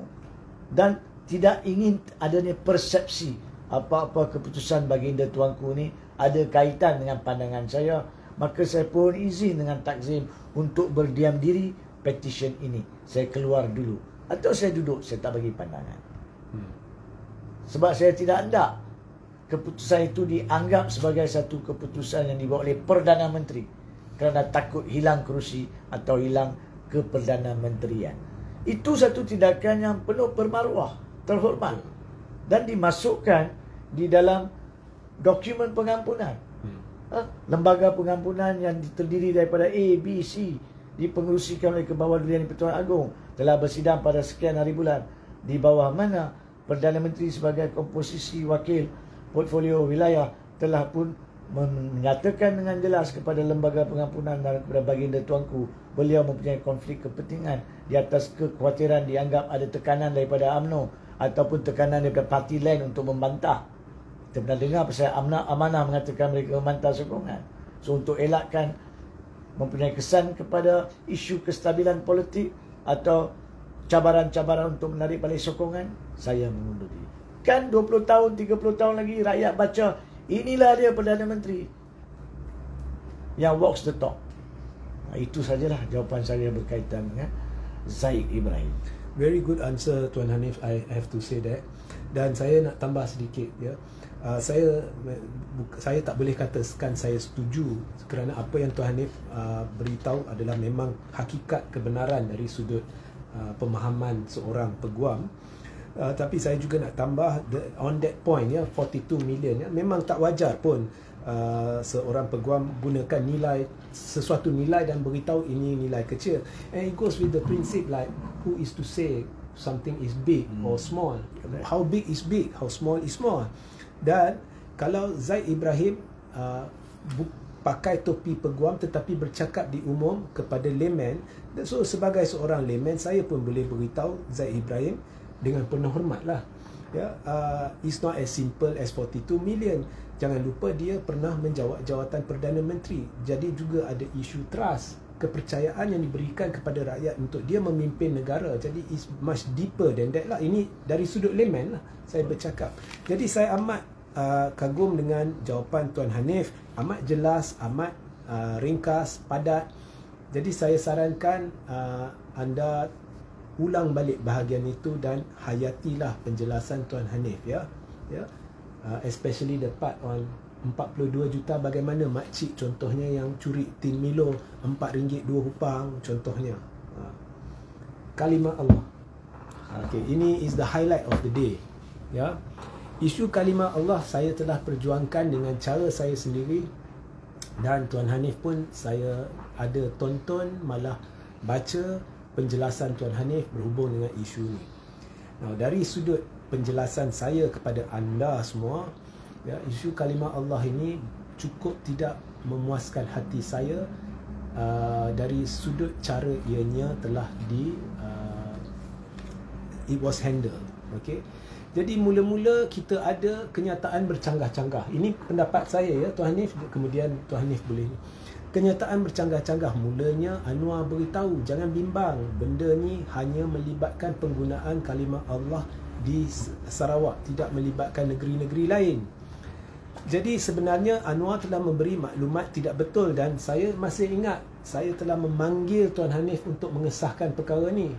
S2: dan tidak ingin adanya persepsi apa-apa keputusan baginda tuanku ni ada kaitan dengan pandangan saya, maka saya pun izin dengan Takzim untuk berdiam diri petition ini. Saya keluar dulu atau saya duduk, saya tak bagi pandangan. Sebab saya tidak hendak keputusan itu dianggap sebagai satu keputusan yang dibuat oleh Perdana Menteri kerana takut hilang kerusi atau hilang keperdana menterian. Itu satu tindakan yang penuh bermaruah, terhormat, dan dimasukkan di dalam dokumen pengampunan. Lembaga pengampunan yang terdiri daripada A, B, C dipengerusikan oleh kebawah duli yang di-Pertuan Agong telah bersidang pada sekian hari bulan, di bawah mana Perdana Menteri sebagai komposisi wakil portfolio wilayah telah pun menyatakan dengan jelas kepada lembaga pengampunan dan kepada baginda tuanku, beliau mempunyai konflik kepentingan di atas kekhawatiran dianggap ada tekanan daripada UMNO ataupun tekanan daripada parti lain untuk membantah. Kita pernah dengar pasal Amanah mengatakan mereka membantah sokongan. So untuk elakkan mempunyai kesan kepada isu kestabilan politik atau cabaran-cabaran untuk menarik balik sokongan, saya mengundur diri. Kan 20 tahun, 30 tahun lagi rakyat baca, inilah dia Perdana Menteri yang walks the talk. Itu sajalah jawapan saya berkaitan dengan Zaid Ibrahim.
S1: Very good answer, Tuan Hanif. I have to say that. Dan saya nak tambah sedikit, ya. Saya tak boleh katakan saya setuju kerana apa yang Tuan Hanif beritahu adalah memang hakikat kebenaran dari sudut pemahaman seorang peguam. Tapi saya juga nak tambah on that point, ya, 42 million, ya, memang tak wajar pun seorang peguam gunakan sesuatu nilai dan beritahu ini nilai kecil. And it goes with the principle like who is to say something is big or small. How big is big, how small is small. Dan kalau Zaid Ibrahim pakai topi peguam tetapi bercakap di umum kepada layman. So sebagai seorang layman, saya pun boleh beritahu Zaid Ibrahim dengan penuh hormat lah. Ya, it's not as simple as 42 million. Jangan lupa dia pernah menjawat jawatan Perdana Menteri. Jadi juga ada isu trust, kepercayaan yang diberikan kepada rakyat untuk dia memimpin negara. Jadi it's much deeper than that lah. Ini dari sudut layman lah saya bercakap. Jadi saya amat kagum dengan jawapan Tuan Hanif. Amat jelas, amat ringkas, padat. Jadi saya sarankan anda ulang balik bahagian itu dan hayatilah penjelasan Tuan Hanif, ya. Especially the part on 42 juta, bagaimana makcik contohnya yang curi tin Milo RM4 2 hupang contohnya. Kalimah Allah. Okay, ini is the highlight of the day, ya. Isu kalimah Allah saya telah perjuangkan dengan cara saya sendiri, dan Tuan Hanif pun saya ada tonton, malah baca penjelasan Tuan Hanif berhubung dengan isu ni. Nah, dari sudut penjelasan saya kepada anda semua, ya, isu kalimah Allah ini cukup tidak memuaskan hati saya dari sudut cara ianya telah it was handled. Okay. Jadi mula-mula kita ada kenyataan bercanggah-canggah. Ini pendapat saya, ya, Tuan Hanif, kemudian Tuan Hanif boleh. Kenyataan bercanggah-canggah. Mulanya Anwar beritahu, jangan bimbang, benda ni hanya melibatkan penggunaan kalimah Allah di Sarawak, tidak melibatkan negeri-negeri lain. Jadi sebenarnya Anwar telah memberi maklumat tidak betul, dan saya masih ingat saya telah memanggil Tuan Hanif untuk mengesahkan perkara ni.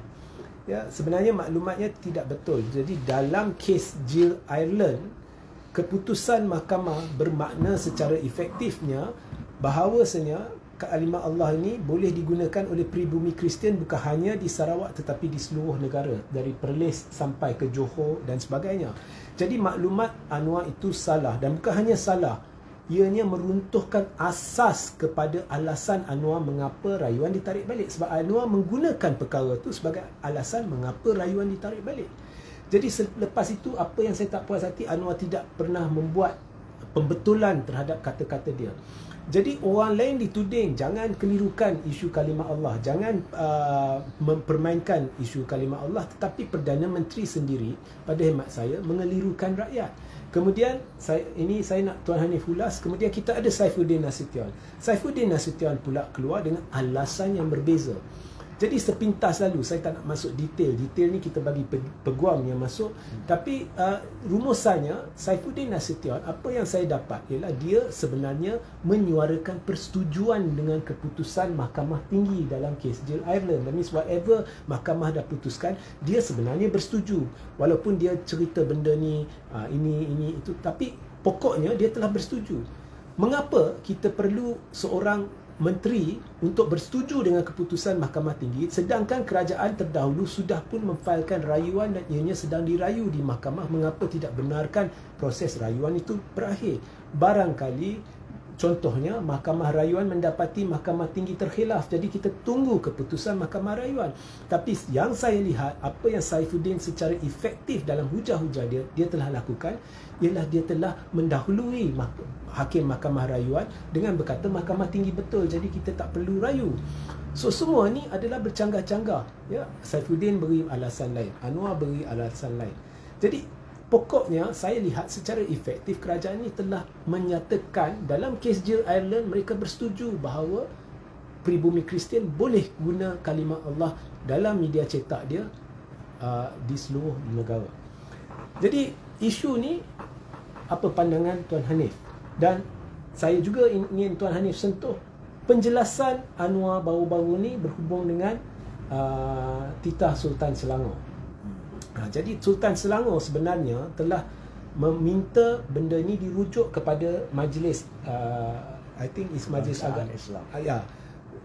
S1: Ya, sebenarnya maklumatnya tidak betul. Jadi dalam kes Jill Ireland, keputusan mahkamah bermakna secara efektifnya bahawasanya kalimah Allah ini boleh digunakan oleh pribumi Kristian bukan hanya di Sarawak tetapi di seluruh negara, dari Perlis sampai ke Johor dan sebagainya. Jadi maklumat Anwar itu salah, dan bukan hanya salah, ianya meruntuhkan asas kepada alasan Anwar mengapa rayuan ditarik balik. Sebab Anwar menggunakan perkara itu sebagai alasan mengapa rayuan ditarik balik. Jadi selepas itu, apa yang saya tak puas hati, Anwar tidak pernah membuat pembetulan terhadap kata-kata dia. Jadi orang lain dituding, jangan kelirukan isu kalimah Allah, jangan mempermainkan isu kalimah Allah, tetapi Perdana Menteri sendiri pada hemat saya mengelirukan rakyat. Kemudian saya nak Tuan Hanif ulas. Kemudian kita ada Saifuddin Nasution. Saifuddin Nasution pula keluar dengan alasan yang berbeza. Jadi sepintas lalu, saya tak nak masuk detail. Detail ni kita bagi peguam yang masuk. Tapi rumusannya, Saifuddin Nasution, apa yang saya dapat ialah dia sebenarnya menyuarakan persetujuan dengan keputusan Mahkamah Tinggi dalam kes Jill Ireland. That means whatever Mahkamah dah putuskan, dia sebenarnya bersetuju. Walaupun dia cerita benda ni, ini, itu. Tapi pokoknya dia telah bersetuju. Mengapa kita perlu seorang menteri untuk bersetuju dengan keputusan Mahkamah Tinggi, sedangkan kerajaan terdahulu sudah pun memfailkan rayuan dan ianya sedang dirayu di mahkamah? Mengapa tidak benarkan proses rayuan itu berakhir? Barangkali contohnya Mahkamah Rayuan mendapati Mahkamah Tinggi terkhilaf, jadi kita tunggu keputusan Mahkamah Rayuan. Tapi yang saya lihat, apa yang Saifuddin secara efektif dalam hujah-hujah dia telah lakukan ialah dia telah mendahului hakim Mahkamah Rayuan dengan berkata Mahkamah Tinggi betul, jadi kita tak perlu rayu. So semua ni adalah bercanggah-canggah, ya. Saifuddin beri alasan lain, Anwar beri alasan lain. Jadi pokoknya saya lihat secara efektif kerajaan ini telah menyatakan dalam kes Jill Ireland mereka bersetuju bahawa pribumi Kristian boleh guna kalimah Allah dalam media cetak dia di seluruh negara. Jadi isu ni, apa pandangan Tuan Hanif? Dan saya juga ingin Tuan Hanif sentuh penjelasan Anwar baru-baru ni berhubung dengan titah Sultan Selangor. Jadi Sultan Selangor sebenarnya telah meminta benda ni dirujuk kepada majlis I think is Majlis Agama Islam. Ya.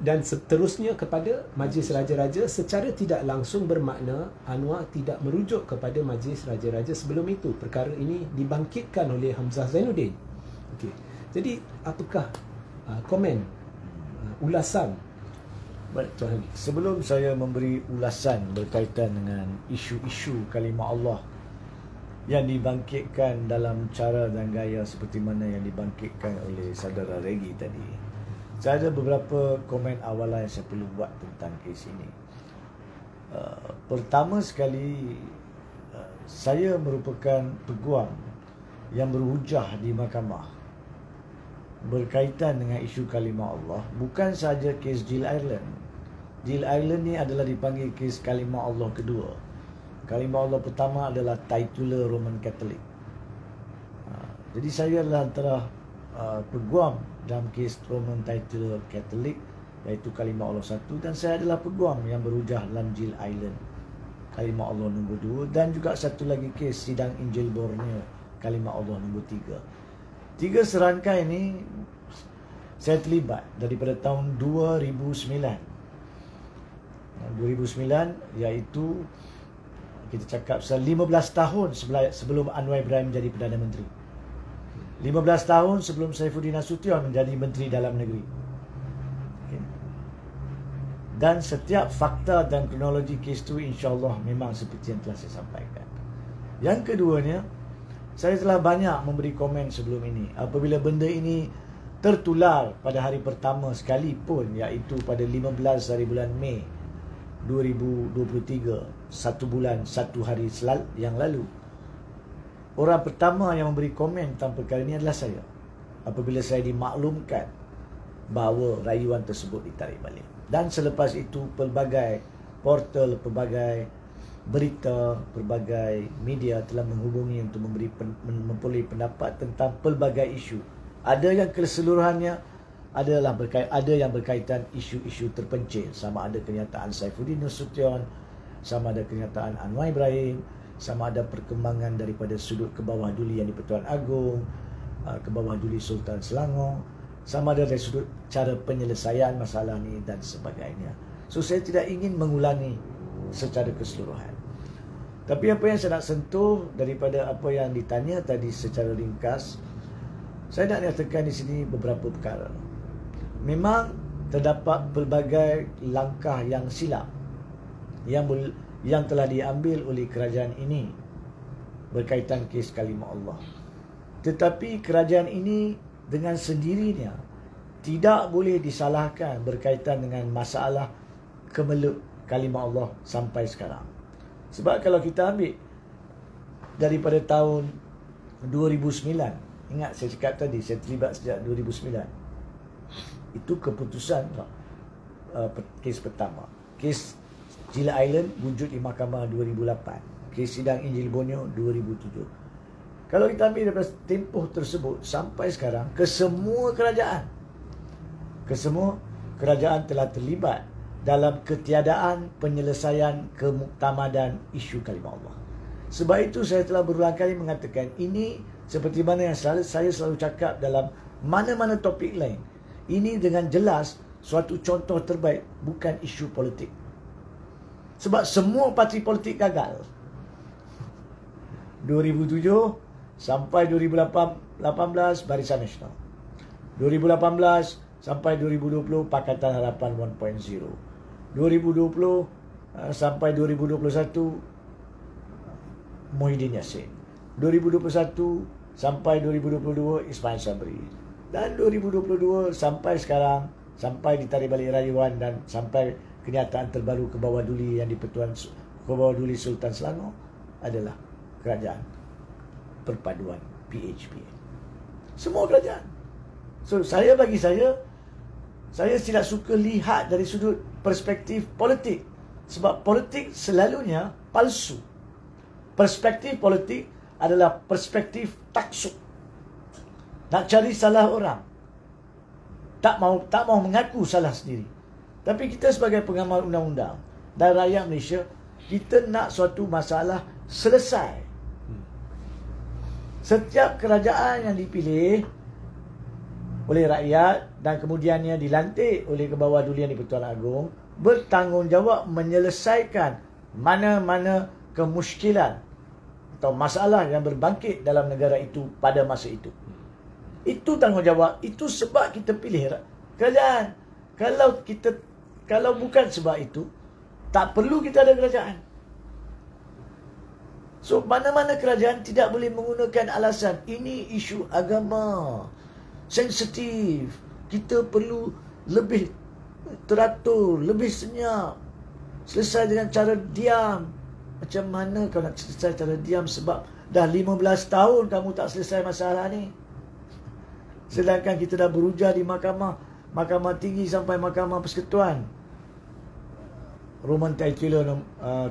S1: Dan seterusnya kepada Majlis Raja-Raja. Secara tidak langsung bermakna Anwar tidak merujuk kepada Majlis Raja-Raja sebelum itu. Perkara ini dibangkitkan oleh Hamzah Zainuddin. Okey. Jadi apakah komen ulasan
S2: Tuan Hanif? Sebelum saya memberi ulasan berkaitan dengan isu-isu kalimah Allah yang dibangkitkan dalam cara dan gaya seperti mana yang dibangkitkan oleh saudara Regi tadi, Saya ada beberapa komen awalan yang saya perlu buat tentang kes ini. Pertama sekali, saya merupakan peguam yang berhujah di mahkamah berkaitan dengan isu kalimah Allah. Bukan sahaja kes Jill Ireland. Jill Ireland ni adalah dipanggil kes kalimah Allah kedua. Kalimah Allah pertama adalah titular Roman Catholic. Jadi saya adalah antara peguam dalam kes Roman titular Catholic, iaitu kalimah Allah 1, dan saya adalah peguam yang berhujah dalam Jill Island, kalimah Allah nombor 2, dan juga satu lagi kes sidang Injil Borneo, kalimah Allah nombor 3. 3 serangkai ini saya terlibat daripada tahun 2009. 2009 iaitu kita cakap 15 tahun sebelum Anwar Ibrahim menjadi Perdana Menteri. 15 tahun sebelum Saifuddin Nasution menjadi Menteri Dalam Negeri. Okay. Dan setiap fakta dan kronologi kes itu insya-Allah memang seperti yang telah saya sampaikan. Yang keduanya, saya telah banyak memberi komen sebelum ini. Apabila benda ini tertular pada hari pertama sekalipun, iaitu pada 15 hari bulan Mei 2023, 1 bulan 1 hari yang lalu, orang pertama yang memberi komen tentang perkara ini adalah saya. Apabila saya dimaklumkan bahawa rayuan tersebut ditarik balik. Dan selepas itu pelbagai portal, pelbagai berita, pelbagai media telah menghubungi untuk memperoleh pendapat tentang pelbagai isu. Ada yang keseluruhannya ada yang berkaitan isu-isu terpencil, sama ada kenyataan Saifuddin Nasution, sama ada kenyataan Anwar Ibrahim, sama ada perkembangan daripada sudut ke bawah duli yang di-Pertuan Agong, ke bawah duli Sultan Selangor, sama ada dari sudut cara penyelesaian masalah ni dan sebagainya. So saya tidak ingin mengulangi secara keseluruhan. Tapi apa yang saya nak sentuh daripada apa yang ditanya tadi secara ringkas, saya nak nyatakan di sini beberapa perkara. Memang terdapat pelbagai langkah yang silap yang telah diambil oleh kerajaan ini berkaitan kes kalimah Allah. Tetapi kerajaan ini dengan sendirinya tidak boleh disalahkan berkaitan dengan masalah kemeluk kalimah Allah sampai sekarang. Sebab kalau kita ambil daripada tahun 2009, ingat saya cakap tadi saya terlibat sejak 2009. Itu keputusan kes pertama. Kes Jill Island wujud di mahkamah 2008. Kes sidang Injil Borneo 2007. Kalau kita ambil daripada tempoh tersebut sampai sekarang, kesemua kerajaan telah terlibat dalam ketiadaan penyelesaian kemuktamadan isu kalimah Allah. Sebab itu saya telah berulang kali mengatakan, ini seperti mana yang saya selalu cakap dalam mana-mana topik lain, ini dengan jelas suatu contoh terbaik bukan isu politik. Sebab semua parti politik gagal. 2007 sampai 2018 Barisan Nasional. 2018 sampai 2020 Pakatan Harapan 1.0. 2020 sampai 2021 Muhyiddin Yassin. 2021 sampai 2022 Ismail Sabri. Dan 2022 sampai sekarang, sampai ditarik balik rayuan dan sampai kenyataan terbaru ke bawah duli yang di-Pertuan ke bawah duli Sultan Selangor adalah kerajaan perpaduan PHP. Semua kerajaan. So bagi saya tidak suka lihat dari sudut perspektif politik, sebab politik selalunya palsu. Perspektif politik adalah perspektif taksub. Nak cari salah orang. Tak mau mengaku salah sendiri. Tapi kita sebagai pengamal undang-undang dan rakyat Malaysia, kita nak suatu masalah selesai. Setiap kerajaan yang dipilih oleh rakyat dan kemudiannya dilantik oleh Kebawah Dulian di-Pertuan Agong bertanggungjawab menyelesaikan mana-mana kemusykilan atau masalah yang berbangkit dalam negara itu pada masa itu. Itu tanggungjawab. Itu sebab kita pilih kerajaan. Kalau bukan sebab itu, tak perlu kita ada kerajaan. So, mana-mana kerajaan tidak boleh menggunakan alasan ini isu agama, sensitif, kita perlu lebih teratur, lebih senyap. Selesai dengan cara diam. Macam mana kau nak selesai cara diam sebab dah 15 tahun kamu tak selesai masalah ni. Sedangkan kita dah berujar di mahkamah tinggi sampai mahkamah persekutuan. Roman Titular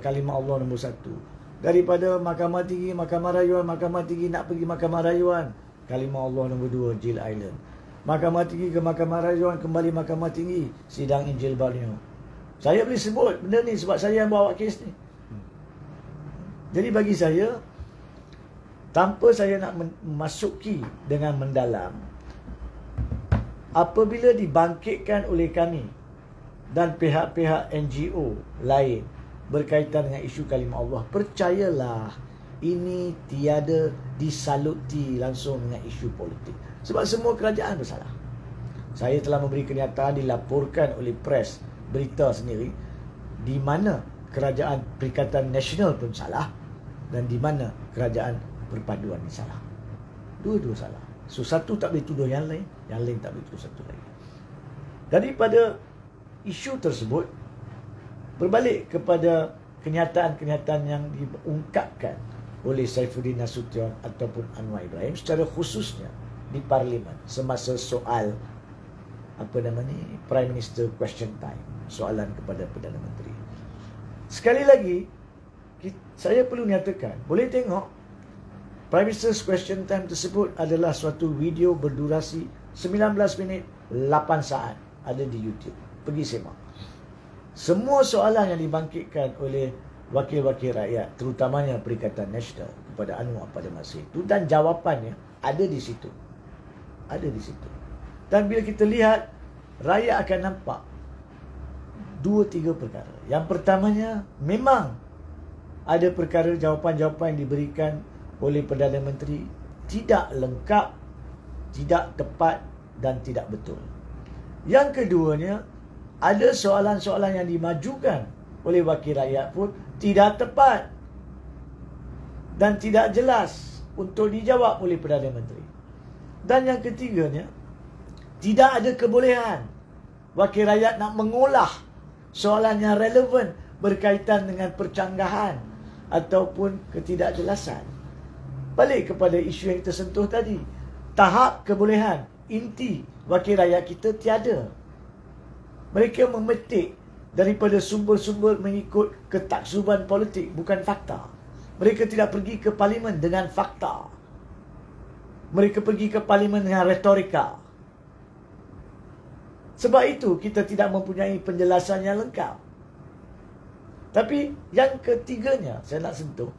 S2: kalimah Allah nombor 1. Daripada mahkamah tinggi, mahkamah tinggi nak pergi mahkamah rayuan, kalimah Allah nombor 2, Jill Island. Mahkamah tinggi ke mahkamah rayuan, kembali mahkamah tinggi, sidang Injil Borneo. Saya boleh sebut benda ni sebab saya yang bawa kes ni. Jadi bagi saya, tanpa saya nak memasuki dengan mendalam, apabila dibangkitkan oleh kami dan pihak-pihak NGO lain berkaitan dengan isu kalimah Allah, percayalah ini tiada disaluti langsung dengan isu politik. Sebab semua kerajaan bersalah. Saya telah memberi kenyataan, dilaporkan oleh pres berita sendiri, di mana kerajaan Perikatan Nasional pun salah dan di mana kerajaan perpaduan ni salah. Dua-dua salah. So satu tak boleh tuduh yang lain tak boleh tuduh satu lagi. Daripada isu tersebut, berbalik kepada kenyataan-kenyataan yang diungkapkan oleh Saifuddin Nasution ataupun Anwar Ibrahim, secara khususnya di Parlimen semasa soal Prime Minister Question Time, soalan kepada Perdana Menteri. Sekali lagi, saya perlu nyatakan, boleh tengok Prime Minister's Question Time tersebut adalah suatu video berdurasi 19 minit 8 saat, ada di YouTube. Pergi semak. Semua soalan yang dibangkitkan oleh wakil-wakil rakyat, terutamanya Perikatan Nasional kepada Anwar pada masa itu, dan jawapannya ada di situ. Ada di situ. Dan bila kita lihat, rakyat akan nampak 2-3 perkara. Yang pertamanya, memang ada perkara jawapan-jawapan yang diberikan oleh Perdana Menteri tidak lengkap, tidak tepat dan tidak betul. Yang keduanya, ada soalan-soalan yang dimajukan oleh wakil rakyat pun tidak tepat dan tidak jelas untuk dijawab oleh Perdana Menteri. Dan yang ketiganya, tidak ada kebolehan wakil rakyat nak mengolah soalan yang relevan berkaitan dengan percanggahan ataupun ketidakjelasan. Balik kepada isu yang kita sentuh tadi, tahap kebolehan inti wakil rakyat kita tiada. Mereka memetik daripada sumber-sumber mengikut ketakzuban politik, bukan fakta. Mereka tidak pergi ke parlimen dengan fakta. Mereka pergi ke parlimen dengan retorika. Sebab itu kita tidak mempunyai penjelasan yang lengkap. Tapi yang ketiganya saya nak sentuh,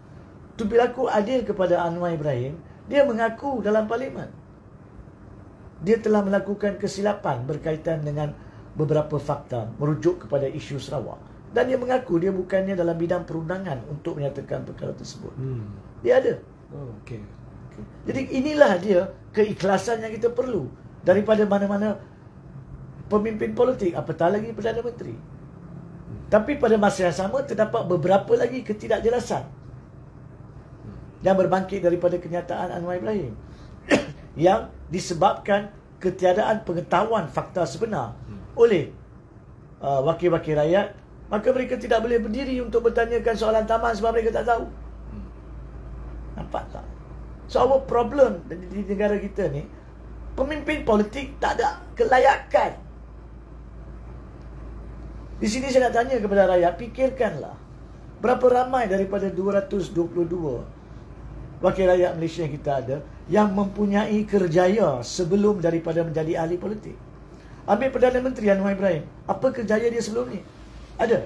S2: tu berlaku adil kepada Anwar Ibrahim. Dia mengaku dalam parlimen dia telah melakukan kesilapan berkaitan dengan beberapa fakta merujuk kepada isu Sarawak. Dan dia mengaku dia bukannya dalam bidang perundangan untuk menyatakan perkara tersebut. Dia ada.
S1: Okay.
S2: Jadi inilah dia keikhlasan yang kita perlu daripada mana-mana pemimpin politik, apatah lagi Perdana Menteri. Tapi pada masa yang sama terdapat beberapa lagi ketidakjelasan yang berbangkit daripada kenyataan Anwar Ibrahim yang disebabkan ketiadaan pengetahuan fakta sebenar oleh wakil-wakil rakyat. Maka mereka tidak boleh berdiri untuk bertanyakan soalan taman sebab mereka tak tahu. Nampak tak? So our problem di negara kita ni, pemimpin politik tak ada kelayakan. Di sini saya nak tanya kepada rakyat, fikirkanlah berapa ramai daripada 222 wakil rakyat Malaysia yang kita ada yang mempunyai kerjaya sebelum daripada menjadi ahli politik. Ambil Perdana Menteri Anwar Ibrahim, apa kerjaya dia sebelum ni? Ada?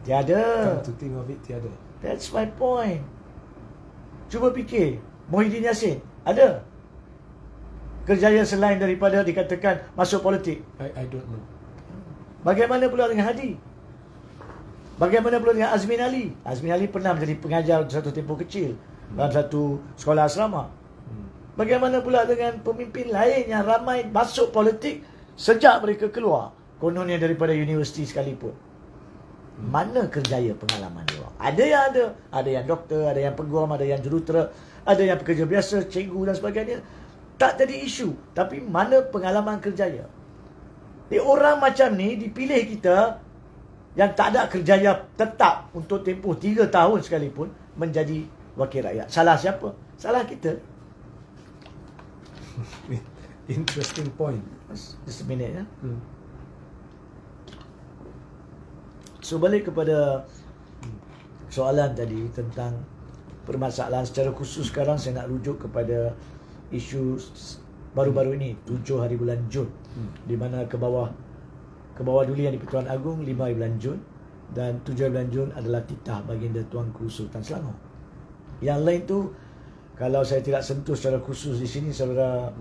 S2: Tiada.
S1: Come to think of it, tiada.
S2: That's my point. Cuba fikir, Muhyiddin Yassin, ada kerjaya selain daripada dikatakan masuk politik?
S1: I don't know.
S2: Bagaimana pula dengan Hadi? Bagaimana pula dengan Azmin Ali? Azmin Ali pernah menjadi pengajar satu tempoh kecil dalam satu sekolah asrama. Bagaimana pula dengan pemimpin lain yang ramai masuk politik sejak mereka keluar, kononnya daripada universiti sekalipun? Mana kerjaya pengalaman dia? Ada yang ada yang doktor, ada yang peguam, ada yang jurutera, ada yang pekerja biasa, cikgu dan sebagainya. Tak jadi isu, tapi mana pengalaman kerjaya? Jadi orang macam ni dipilih kita yang tak ada kerjaya tetap untuk tempoh 3 tahun sekalipun menjadi wakil rakyat. Salah siapa? Salah kita.
S1: Interesting point.
S2: Just a minute ya. So balik kepada soalan tadi tentang permasalahan secara khusus, sekarang saya nak rujuk kepada isu baru-baru ini 7 hari bulan Jun, di mana ke bawah duli yang di-Pertuan Agong 5 hari bulan Jun, dan 7 hari bulan Jun adalah titah baginda Tuanku Sultan Selangor. Yang lain tu kalau saya tidak sentuh secara khusus di sini, saudara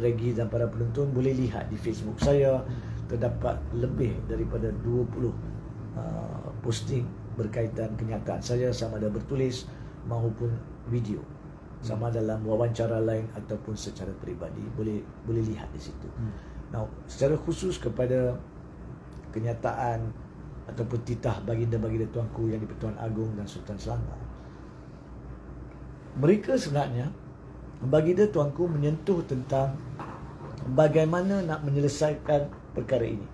S2: Regi dan para penonton boleh lihat di Facebook saya, terdapat lebih daripada 20 posting berkaitan kenyataan saya, sama ada bertulis maupun video, sama dalam wawancara lain ataupun secara peribadi. Boleh lihat di situ. Now, secara khusus kepada kenyataan ataupun titah baginda-baginda tuanku yang di-Pertuan Agong dan Sultan Selangor, mereka sebenarnya, baginda tuanku menyentuh tentang bagaimana nak menyelesaikan perkara ini.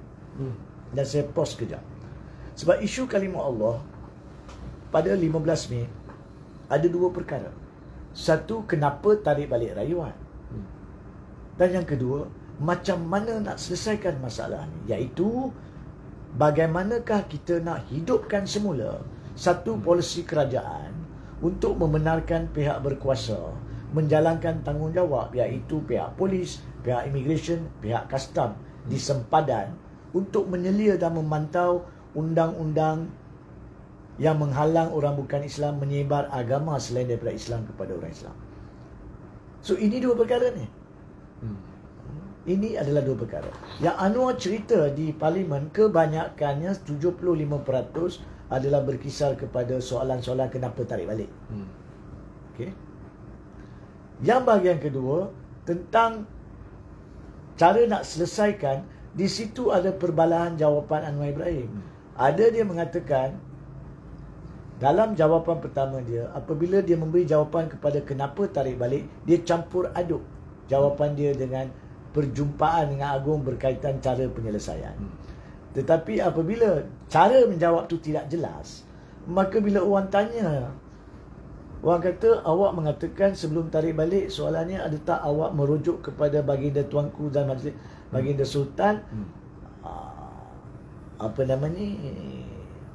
S2: Dan saya pause kejap. Sebab isu kalimah Allah pada 15 Mei ada 2 perkara. Satu, kenapa tarik balik rayuan. Dan yang kedua, macam mana nak selesaikan masalah ini, iaitu bagaimanakah kita nak hidupkan semula satu polisi kerajaan untuk membenarkan pihak berkuasa menjalankan tanggungjawab, iaitu pihak polis, pihak immigration, pihak custom di sempadan untuk menyelia dan memantau undang-undang yang menghalang orang bukan Islam menyebar agama selain daripada Islam kepada orang Islam. So ini 2 perkara ni. Ini adalah 2 perkara. Yang Anwar cerita di parlimen, kebanyakannya 75% adalah berkisar kepada soalan-soalan kenapa tarik balik. Okey. Yang bahagian kedua tentang cara nak selesaikan, di situ ada perbalahan jawapan Anwar Ibrahim. Ada dia mengatakan dalam jawapan pertama dia, apabila dia memberi jawapan kepada kenapa tarik balik, dia campur aduk jawapan dia dengan perjumpaan dengan Agong berkaitan cara penyelesaian. Tetapi apabila cara menjawab tu tidak jelas, maka bila orang tanya, orang kata, awak mengatakan sebelum tarik balik, soalannya ada tak awak merujuk kepada baginda tuanku dan majlis baginda sultan,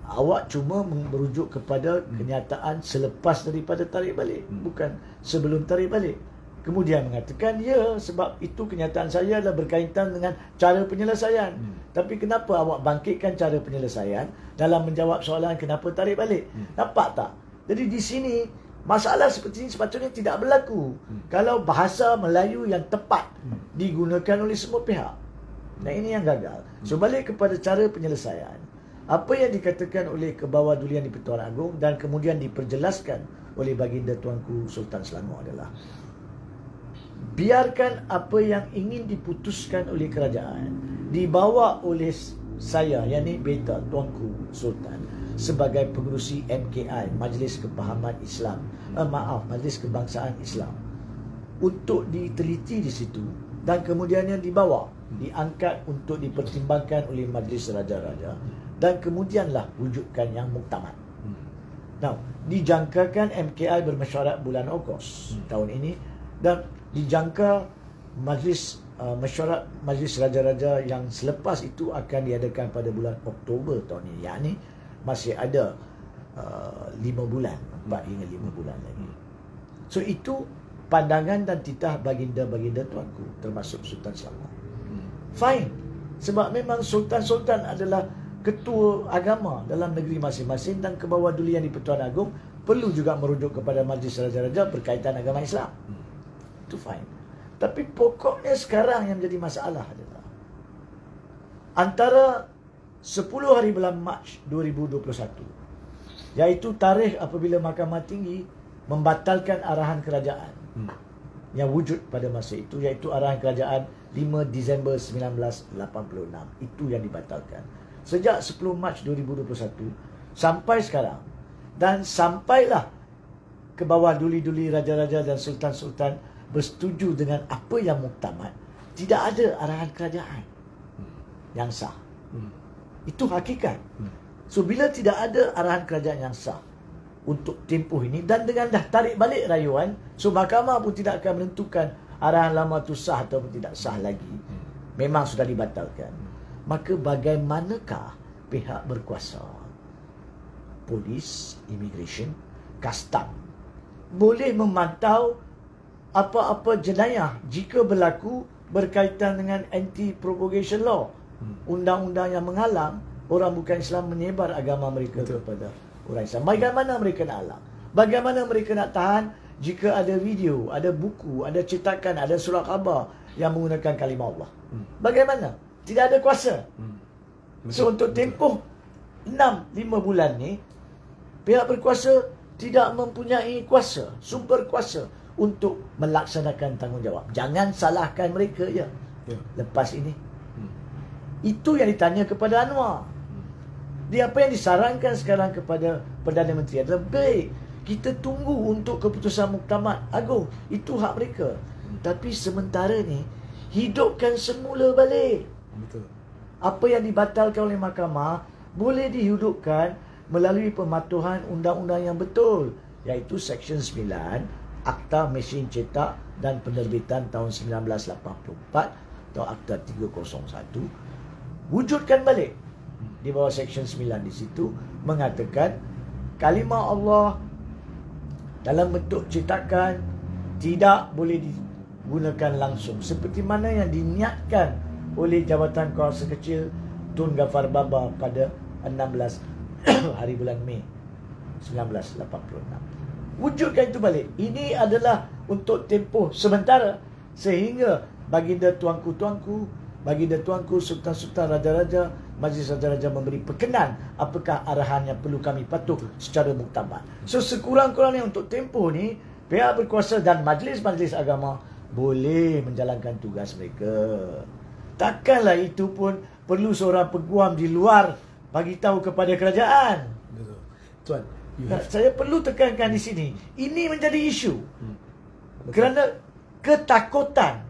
S2: awak cuma merujuk kepada kenyataan selepas daripada tarik balik, bukan sebelum tarik balik. Kemudian mengatakan, ya, sebab itu kenyataan saya adalah berkaitan dengan cara penyelesaian. Tapi kenapa awak bangkitkan cara penyelesaian dalam menjawab soalan kenapa tarik balik? Nampak tak? Jadi di sini masalah seperti ini sepatutnya tidak berlaku kalau bahasa Melayu yang tepat digunakan oleh semua pihak. Nah, ini yang gagal. So balik kepada cara penyelesaian, apa yang dikatakan oleh Kebawah Dulian di-Pertuan Agong dan kemudian diperjelaskan oleh baginda tuanku Sultan Selangor adalah, biarkan apa yang ingin diputuskan oleh kerajaan dibawa oleh saya, yakni beta tuanku Sultan, sebagai pengerusi MKI, Majlis Kepahaman Islam, Majlis Kebangsaan Islam, untuk diteliti di situ dan kemudiannya dibawa, diangkat untuk dipertimbangkan oleh Majlis Raja-Raja dan kemudianlah wujudkan yang muktamad. Now, dijangkakan MKI bermesyuarat bulan Ogos tahun ini, dan dijangka majlis mesyuarat Majlis Raja-Raja yang selepas itu akan diadakan pada bulan Oktober tahun ini. Yakni masih ada 5 bulan, 4 hingga 5 bulan lagi. So itu pandangan dan titah baginda-baginda tuanku, termasuk Sultan Selangor. Fine. Sebab memang sultan-sultan adalah ketua agama dalam negeri masing-masing, dan Kebawah Dulian di-Pertuan Agong perlu juga merujuk kepada Majlis Raja-Raja berkaitan agama Islam. Itu fine. Tapi pokoknya sekarang yang menjadi masalah adalah antara 10 hari bulan Mac 2021, iaitu tarikh apabila Mahkamah Tinggi membatalkan arahan kerajaan yang wujud pada masa itu, iaitu arahan kerajaan 5 Disember 1986. Itu yang dibatalkan. Sejak 10 Mac 2021 sampai sekarang, dan sampailah ke bawah duli-duli raja-raja dan sultan-sultan bersetuju dengan apa yang muktamad, tidak ada arahan kerajaan. yang sah.
S1: Hmm.
S2: Itu hakikat. So bila tidak ada arahan kerajaan yang sah untuk tempoh ini, dan dengan dah tarik balik rayuan, so mahkamah pun tidak akan menentukan arahan lama itu sah atau tidak sah lagi. Memang sudah dibatalkan. Maka bagaimanakah pihak berkuasa, polis, immigration, custom, boleh memantau apa-apa jenayah jika berlaku berkaitan dengan anti-propagation law, undang-undang yang menghalang orang bukan Islam menyebar agama mereka kepada orang Islam. Bagaimana mereka nak halang? Bagaimana mereka nak tahan jika ada video, ada buku, ada cetakan, ada surat khabar yang menggunakan kalimah Allah? Bagaimana? Tidak ada kuasa. So untuk tempoh 6-5 bulan ni, pihak berkuasa tidak mempunyai kuasa, sumber kuasa untuk melaksanakan tanggungjawab. Jangan salahkan mereka je. Lepas ini, itu yang ditanya kepada Anwar. Dia apa yang disarankan sekarang kepada Perdana Menteri adalah baik, kita tunggu untuk keputusan Muktamad Agung. Itu hak mereka. Tapi sementara ni, hidupkan semula balik.
S1: Betul.
S2: Apa yang dibatalkan oleh mahkamah boleh dihidupkan melalui pematuhan undang-undang yang betul, iaitu Seksyen 9 Akta Mesin Cetak dan Penerbitan tahun 1984 atau Akta 301. Wujudkan balik. Di bawah Seksyen 9 di situ mengatakan kalimah Allah dalam bentuk cetakan tidak boleh digunakan langsung seperti mana yang diniatkan oleh Jabatan Kuasa Kecil Tun Ghaffar Baba pada 16 hari bulan Mei 1986. Wujudkan itu balik. Ini adalah untuk tempoh sementara sehingga baginda tuanku-tuanku, baginda tuanku, sultan-sultan, raja-raja, majlis raja-raja memberi perkenan apakah arahan yang perlu kami patuh secara muktamad. So sekurang-kurangnya untuk tempoh ni, pihak berkuasa dan majlis-majlis agama boleh menjalankan tugas mereka. Takkanlah itu pun perlu seorang peguam di luar bagi tahu kepada kerajaan.
S1: Betul. Tuan,
S2: saya perlu tekankan di sini, ini menjadi isu. Kerana ketakutan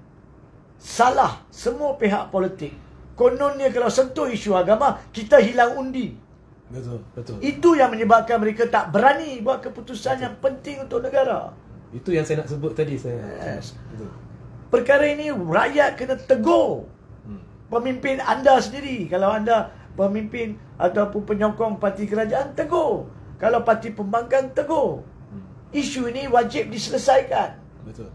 S2: salah semua pihak politik. Kononnya kalau sentuh isu agama, kita hilang undi.
S1: Betul, betul.
S2: Itu yang menyebabkan mereka tak berani buat keputusan yang penting untuk negara.
S1: Itu yang saya nak sebut tadi.
S2: Yes.
S1: Betul.
S2: Perkara ini rakyat kena tegur pemimpin anda sendiri. Kalau anda pemimpin ataupun penyokong parti kerajaan, tegur. Kalau parti pembangkang, tegur. Isu ini wajib diselesaikan.
S1: Betul.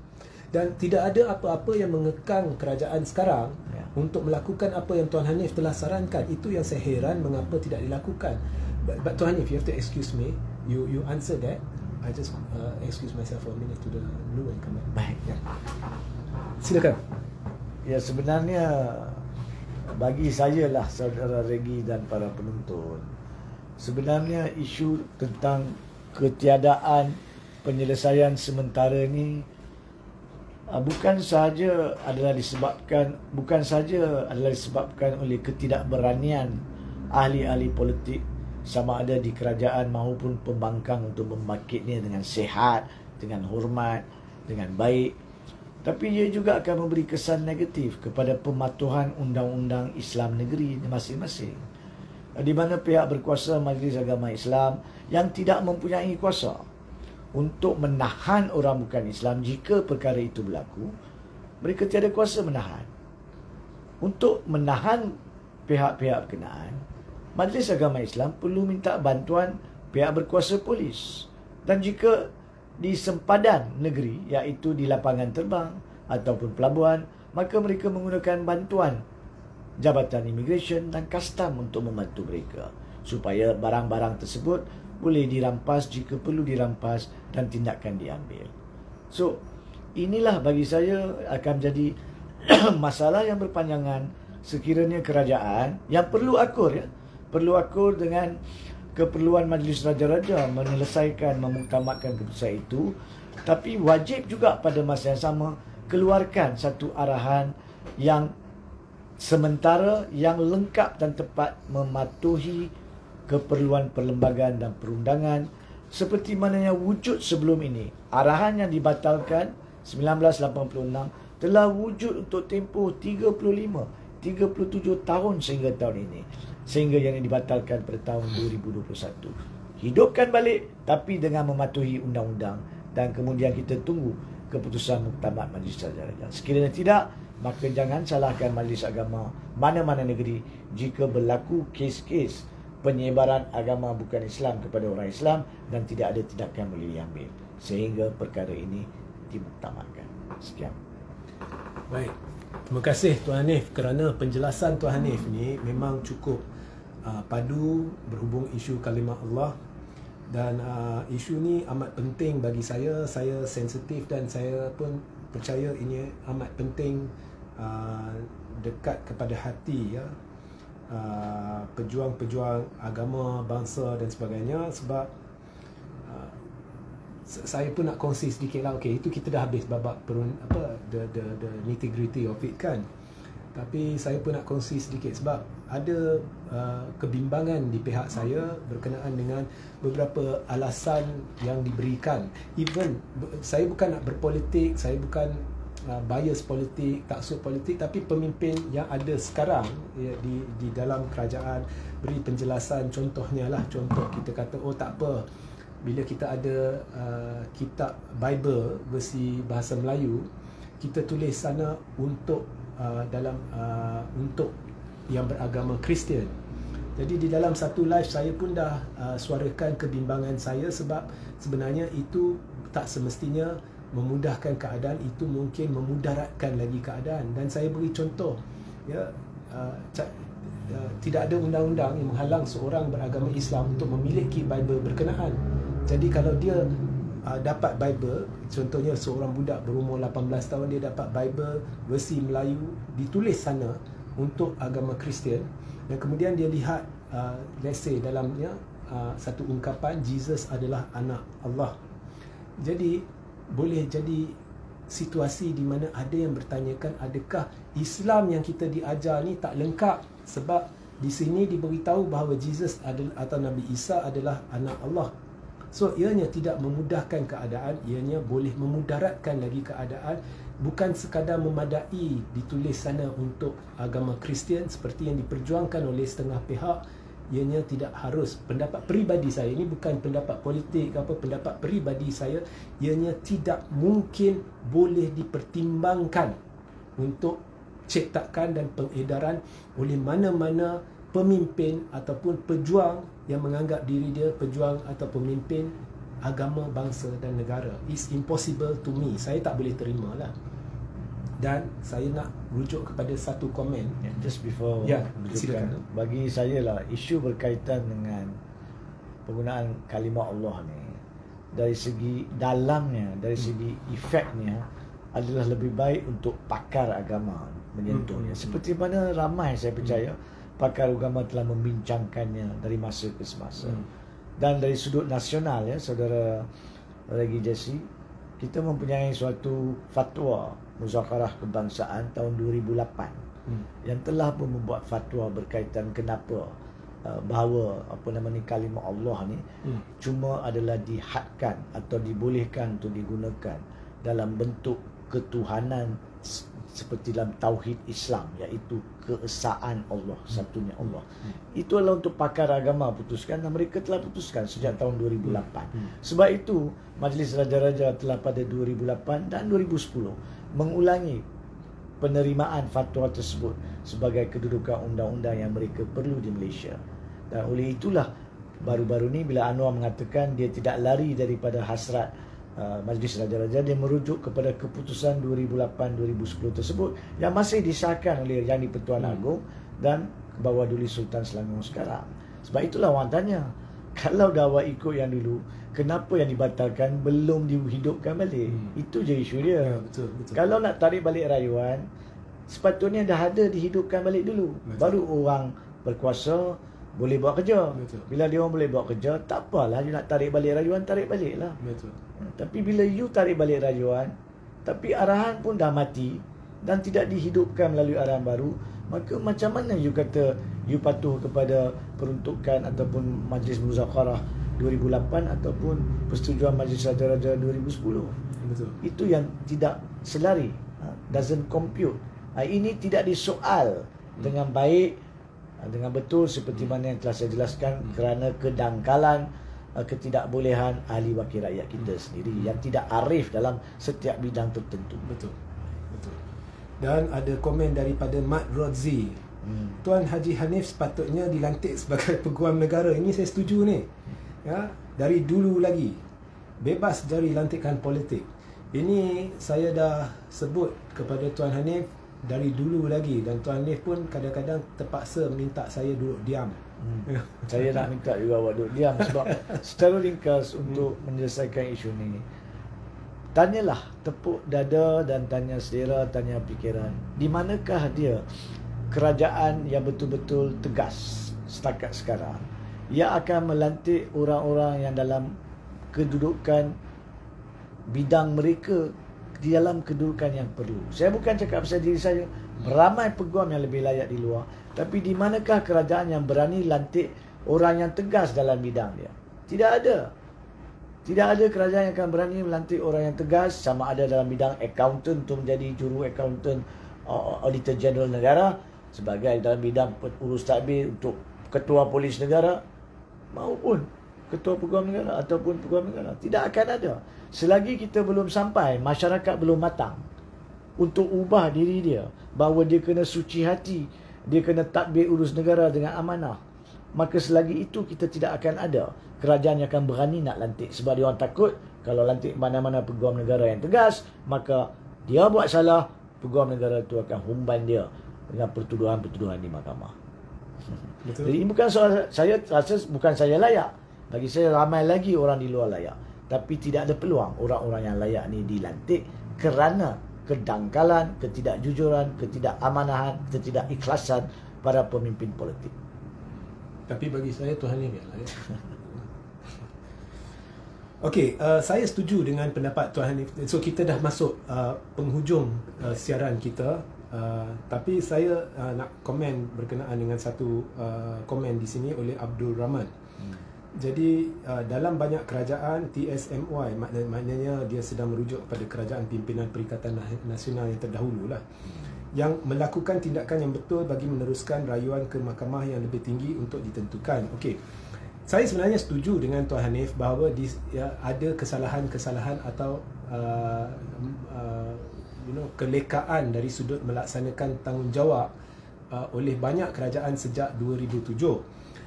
S1: Dan tidak ada apa-apa yang mengekang kerajaan sekarang untuk melakukan apa yang Tuan Hanif telah sarankan. Itu yang saya heran mengapa tidak dilakukan. But Tuan Hanif, you have to excuse me. You answer that. I just excuse myself for a minute to the blue and come back.
S2: Baik.
S1: Silakan.
S2: Ya, sebenarnya bagi saya lah, saudara Regi dan para penonton, sebenarnya isu tentang ketiadaan penyelesaian sementara ni bukan saja adalah disebabkan oleh ketidakberanian ahli-ahli politik sama ada di kerajaan maupun pembangkang untuk membangkitnya dengan sihat, dengan hormat, dengan baik. Tapi ia juga akan memberi kesan negatif kepada pematuhan undang-undang Islam negeri masing-masing. Di mana pihak berkuasa Majlis Agama Islam yang tidak mempunyai kuasa untuk menahan orang bukan Islam jika perkara itu berlaku, mereka tiada kuasa menahan. Untuk menahan pihak-pihak berkenaan, Majlis Agama Islam perlu minta bantuan pihak berkuasa polis. Dan jika di sempadan negeri, iaitu di lapangan terbang ataupun pelabuhan, maka mereka menggunakan bantuan Jabatan Immigration dan Custom untuk membantu mereka supaya barang-barang tersebut boleh dirampas jika perlu dirampas dan tindakan diambil. So, inilah bagi saya akan menjadi masalah yang berpanjangan sekiranya kerajaan yang perlu akur dengan keperluan Majlis Raja-Raja menyelesaikan, memuktamadkan keputusan itu, tapi wajib juga pada masa yang sama keluarkan satu arahan yang sementara, yang lengkap dan tepat mematuhi keperluan perlembagaan dan perundangan seperti mana yang wujud sebelum ini. Arahan yang dibatalkan 1986 telah wujud untuk tempoh 35 37 tahun sehingga tahun ini, sehingga yang dibatalkan pada tahun 2021. Hidupkan balik tapi dengan mematuhi undang-undang, dan kemudian kita tunggu keputusan Muktamar Majlis Raja-Raja. Sekiranya tidak, maka jangan salahkan majlis agama mana-mana negeri jika berlaku kes-kes penyebaran agama bukan Islam kepada orang Islam dan tidak ada tindakan boleh diambil sehingga perkara ini dimuktamarkan. Sekian.
S1: Baik. Terima kasih Tuan Hanif kerana penjelasan Tuan Hanif ni memang cukup padu berhubung isu kalimah Allah, dan isu ni amat penting bagi saya. Saya sensitif dan saya pun percaya ini amat penting, dekat kepada hati ya, pejuang-pejuang agama, bangsa dan sebagainya. Sebab saya pun nak kongsi sedikit lah. Okay, itu kita dah habis babak the nitty-gritty of it kan. Tapi saya pun nak kongsi sedikit sebab ada kebimbangan di pihak saya berkenaan dengan beberapa alasan yang diberikan. Even saya bukan nak berpolitik, saya bukan bias politik, taksub politik, tapi pemimpin yang ada sekarang ya, di dalam kerajaan beri penjelasan. Contohnya lah, contoh kita kata tak apa, bila kita ada kitab Bible versi bahasa Melayu, kita tulis sana untuk untuk yang beragama Kristian. Jadi di dalam satu live saya pun dah suarakan kebimbangan saya, sebab sebenarnya itu tak semestinya memudahkan keadaan, itu mungkin memudaratkan lagi keadaan. Dan saya beri contoh ya, tidak ada undang-undang yang menghalang seorang beragama Islam untuk memiliki Bible berkenaan. Jadi kalau dia dapat Bible, contohnya seorang budak berumur 18 tahun, dia dapat Bible versi Melayu ditulis sana untuk agama Kristian, dan kemudian dia lihat let's say dalamnya satu ungkapan Jesus adalah anak Allah. Jadi boleh jadi situasi di mana ada yang bertanyakan, adakah Islam yang kita diajar ni tak lengkap, sebab di sini diberitahu bahawa Jesus adalah, atau Nabi Isa adalah anak Allah. So ianya tidak memudahkan keadaan, ianya boleh memudaratkan lagi keadaan. Bukan sekadar memadai ditulis sana untuk agama Kristian seperti yang diperjuangkan oleh setengah pihak. Ianya tidak harus. Pendapat peribadi saya, ini bukan pendapat politik apa, pendapat peribadi saya, ianya tidak mungkin boleh dipertimbangkan untuk cetakan dan pengedaran oleh mana-mana pemimpin ataupun pejuang yang menganggap diri dia pejuang atau pemimpin agama, bangsa dan negara. It's impossible to me. Saya tak boleh terima lah. Dan saya nak rujuk kepada satu komen.
S2: Just before
S1: silakan.
S2: Bagi saya lah, isu berkaitan dengan penggunaan kalimah Allah ni, dari segi dalamnya, dari segi efeknya, adalah lebih baik untuk pakar agama menyentuhnya. Seperti mana ramai saya percaya pakar agama telah membincangkannya dari masa ke semasa. Dan dari sudut nasional ya, Saudara Regi Jesse, kita mempunyai suatu fatwa Muzakarah Kebangsaan tahun 2008 yang telah pun membuat fatwa berkaitan kenapa bahawa kalimah Allah ni cuma adalah dihadkan atau dibolehkan untuk digunakan dalam bentuk ketuhanan seperti dalam tauhid Islam, iaitu keesaan Allah, satunya Allah. Itu adalah untuk pakar agama putuskan, dan mereka telah putuskan sejak tahun 2008. Sebab itu Majlis Raja-Raja telah pada 2008 dan 2010 mengulangi penerimaan fatwa tersebut sebagai kedudukan undang-undang yang mereka perlu di Malaysia. Dan oleh itulah baru-baru ni bila Anwar mengatakan dia tidak lari daripada hasrat Majlis Raja-Raja, dia merujuk kepada keputusan 2008-2010 tersebut yang masih disahkan oleh Yang di-Pertuan Agong dan bawah Duli Sultan Selangor sekarang. Sebab itulah orang tanya, kalau dah awak ikut yang dulu, kenapa yang dibatalkan belum dihidupkan balik? Itu je isu dia.
S1: Betul.
S2: Kalau nak tarik balik rayuan, sepatutnya dah ada dihidupkan balik dulu. Baru orang berkuasa boleh buat kerja. Bila dia orang boleh buat kerja, tak apalah you nak tarik balik rayuan, tarik balik lah. Tapi bila you tarik balik rayuan, tapi arahan pun dah mati dan tidak dihidupkan melalui arahan baru, maka macam mana you kata you patuh kepada peruntukan ataupun Majlis Muzakarah 2008 ataupun persetujuan Majlis Raja-Raja 2010? Itu yang tidak selari, doesn't compute. Ini tidak disoal dengan baik, dengan betul seperti mana yang telah saya jelaskan, kerana kedangkalan, ketidakbolehan ahli wakil rakyat kita sendiri yang tidak arif dalam setiap bidang tertentu.
S1: Betul. Dan ada komen daripada Mat Rodzi. Tuan Haji Hanif sepatutnya dilantik sebagai peguam negara. Ini saya setuju ni. Ya, dari dulu lagi. Bebas dari lantikan politik. Ini saya dah sebut kepada Tuan Hanif dari dulu lagi, dan Tuan Hanif pun kadang-kadang terpaksa minta saya duduk diam.
S2: Saya nak minta juga awak duduk diam sebab secara ringkas untuk menyelesaikan isu ni, tanyalah, tepuk dada dan tanya selera, tanya fikiran. Di manakah dia kerajaan yang betul-betul tegas setakat sekarang yang akan melantik orang-orang yang dalam kedudukan bidang mereka, di dalam kedudukan yang perlu. Saya bukan cakap pasal diri saya, ramai peguam yang lebih layak di luar, tapi di manakah kerajaan yang berani lantik orang yang tegas dalam bidang dia? Tidak ada. Tidak ada kerajaan yang akan berani melantik orang yang tegas, sama ada dalam bidang accountant untuk menjadi juru accountant, auditor general negara, sebagai dalam bidang urus tadbir untuk ketua polis negara, maupun ketua peguam negara ataupun peguam negara. Tidak akan ada selagi kita belum sampai, masyarakat belum matang untuk ubah diri dia, bahawa dia kena suci hati, dia kena tadbir urus negara dengan amanah. Maka selagi itu kita tidak akan ada kerajaan yang akan berani nak lantik, sebab dia orang takut kalau lantik mana-mana peguam negara yang tegas, maka dia buat salah, peguam negara itu akan humban dia dengan pertuduhan-pertuduhan di mahkamah.
S1: Betul.
S2: Jadi bukan soal, saya rasa bukan saya layak. Bagi saya ramai lagi orang di luar layak. Tapi tidak ada peluang orang-orang yang layak ni dilantik kerana kedangkalan, ketidakjujuran, ketidakamanan, ketidakikhlasan para pemimpin politik.
S1: Tapi bagi saya Tuhan ni biarlah ya. Okey, saya setuju dengan pendapat Tuan Hanif. So kita dah masuk penghujung siaran kita. Tapi saya nak komen berkenaan dengan satu komen di sini oleh Abdul Rahman. Jadi dalam banyak kerajaan TSMY, maknanya dia sedang merujuk kepada kerajaan pimpinan Perikatan Nasional yang terdahulu lah, yang melakukan tindakan yang betul bagi meneruskan rayuan ke mahkamah yang lebih tinggi untuk ditentukan. Okey, saya sebenarnya setuju dengan Tuan Hanif bahawa ada kesalahan-kesalahan atau kelekaan dari sudut melaksanakan tanggungjawab oleh banyak kerajaan sejak 2007.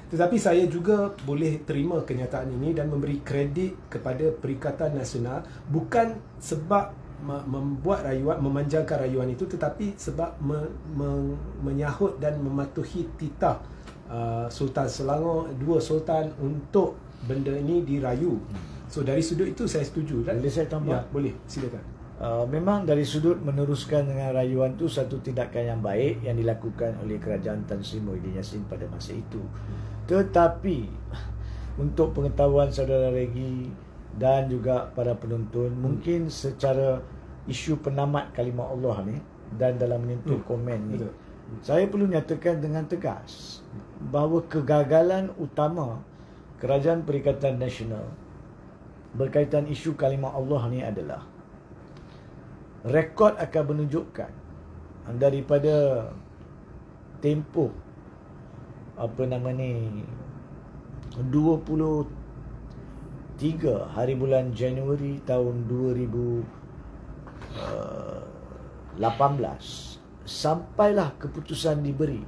S1: Tetapi saya juga boleh terima kenyataan ini dan memberi kredit kepada Perikatan Nasional, bukan sebab membuat rayuan, memanjangkan rayuan itu, tetapi sebab menyahut dan mematuhi titah Sultan Selangor, dua sultan untuk benda ini dirayu. So dari sudut itu saya setuju.
S2: Boleh saya tambah?
S1: Ya, boleh, silakan.
S2: Memang dari sudut meneruskan dengan rayuan itu satu tindakan yang baik yang dilakukan oleh kerajaan Tan Sri Muhyiddin Yassin pada masa itu. Tetapi untuk pengetahuan saudara Regi dan juga para penonton, mungkin secara isu penamat kalimah Allah ni dan dalam menyentuh komen ni, saya perlu nyatakan dengan tegas bahawa kegagalan utama Kerajaan Perikatan Nasional berkaitan isu kalimah Allah ni adalah rekod akan menunjukkan daripada tempoh 23 hari bulan Januari tahun 2018 sampailah keputusan diberi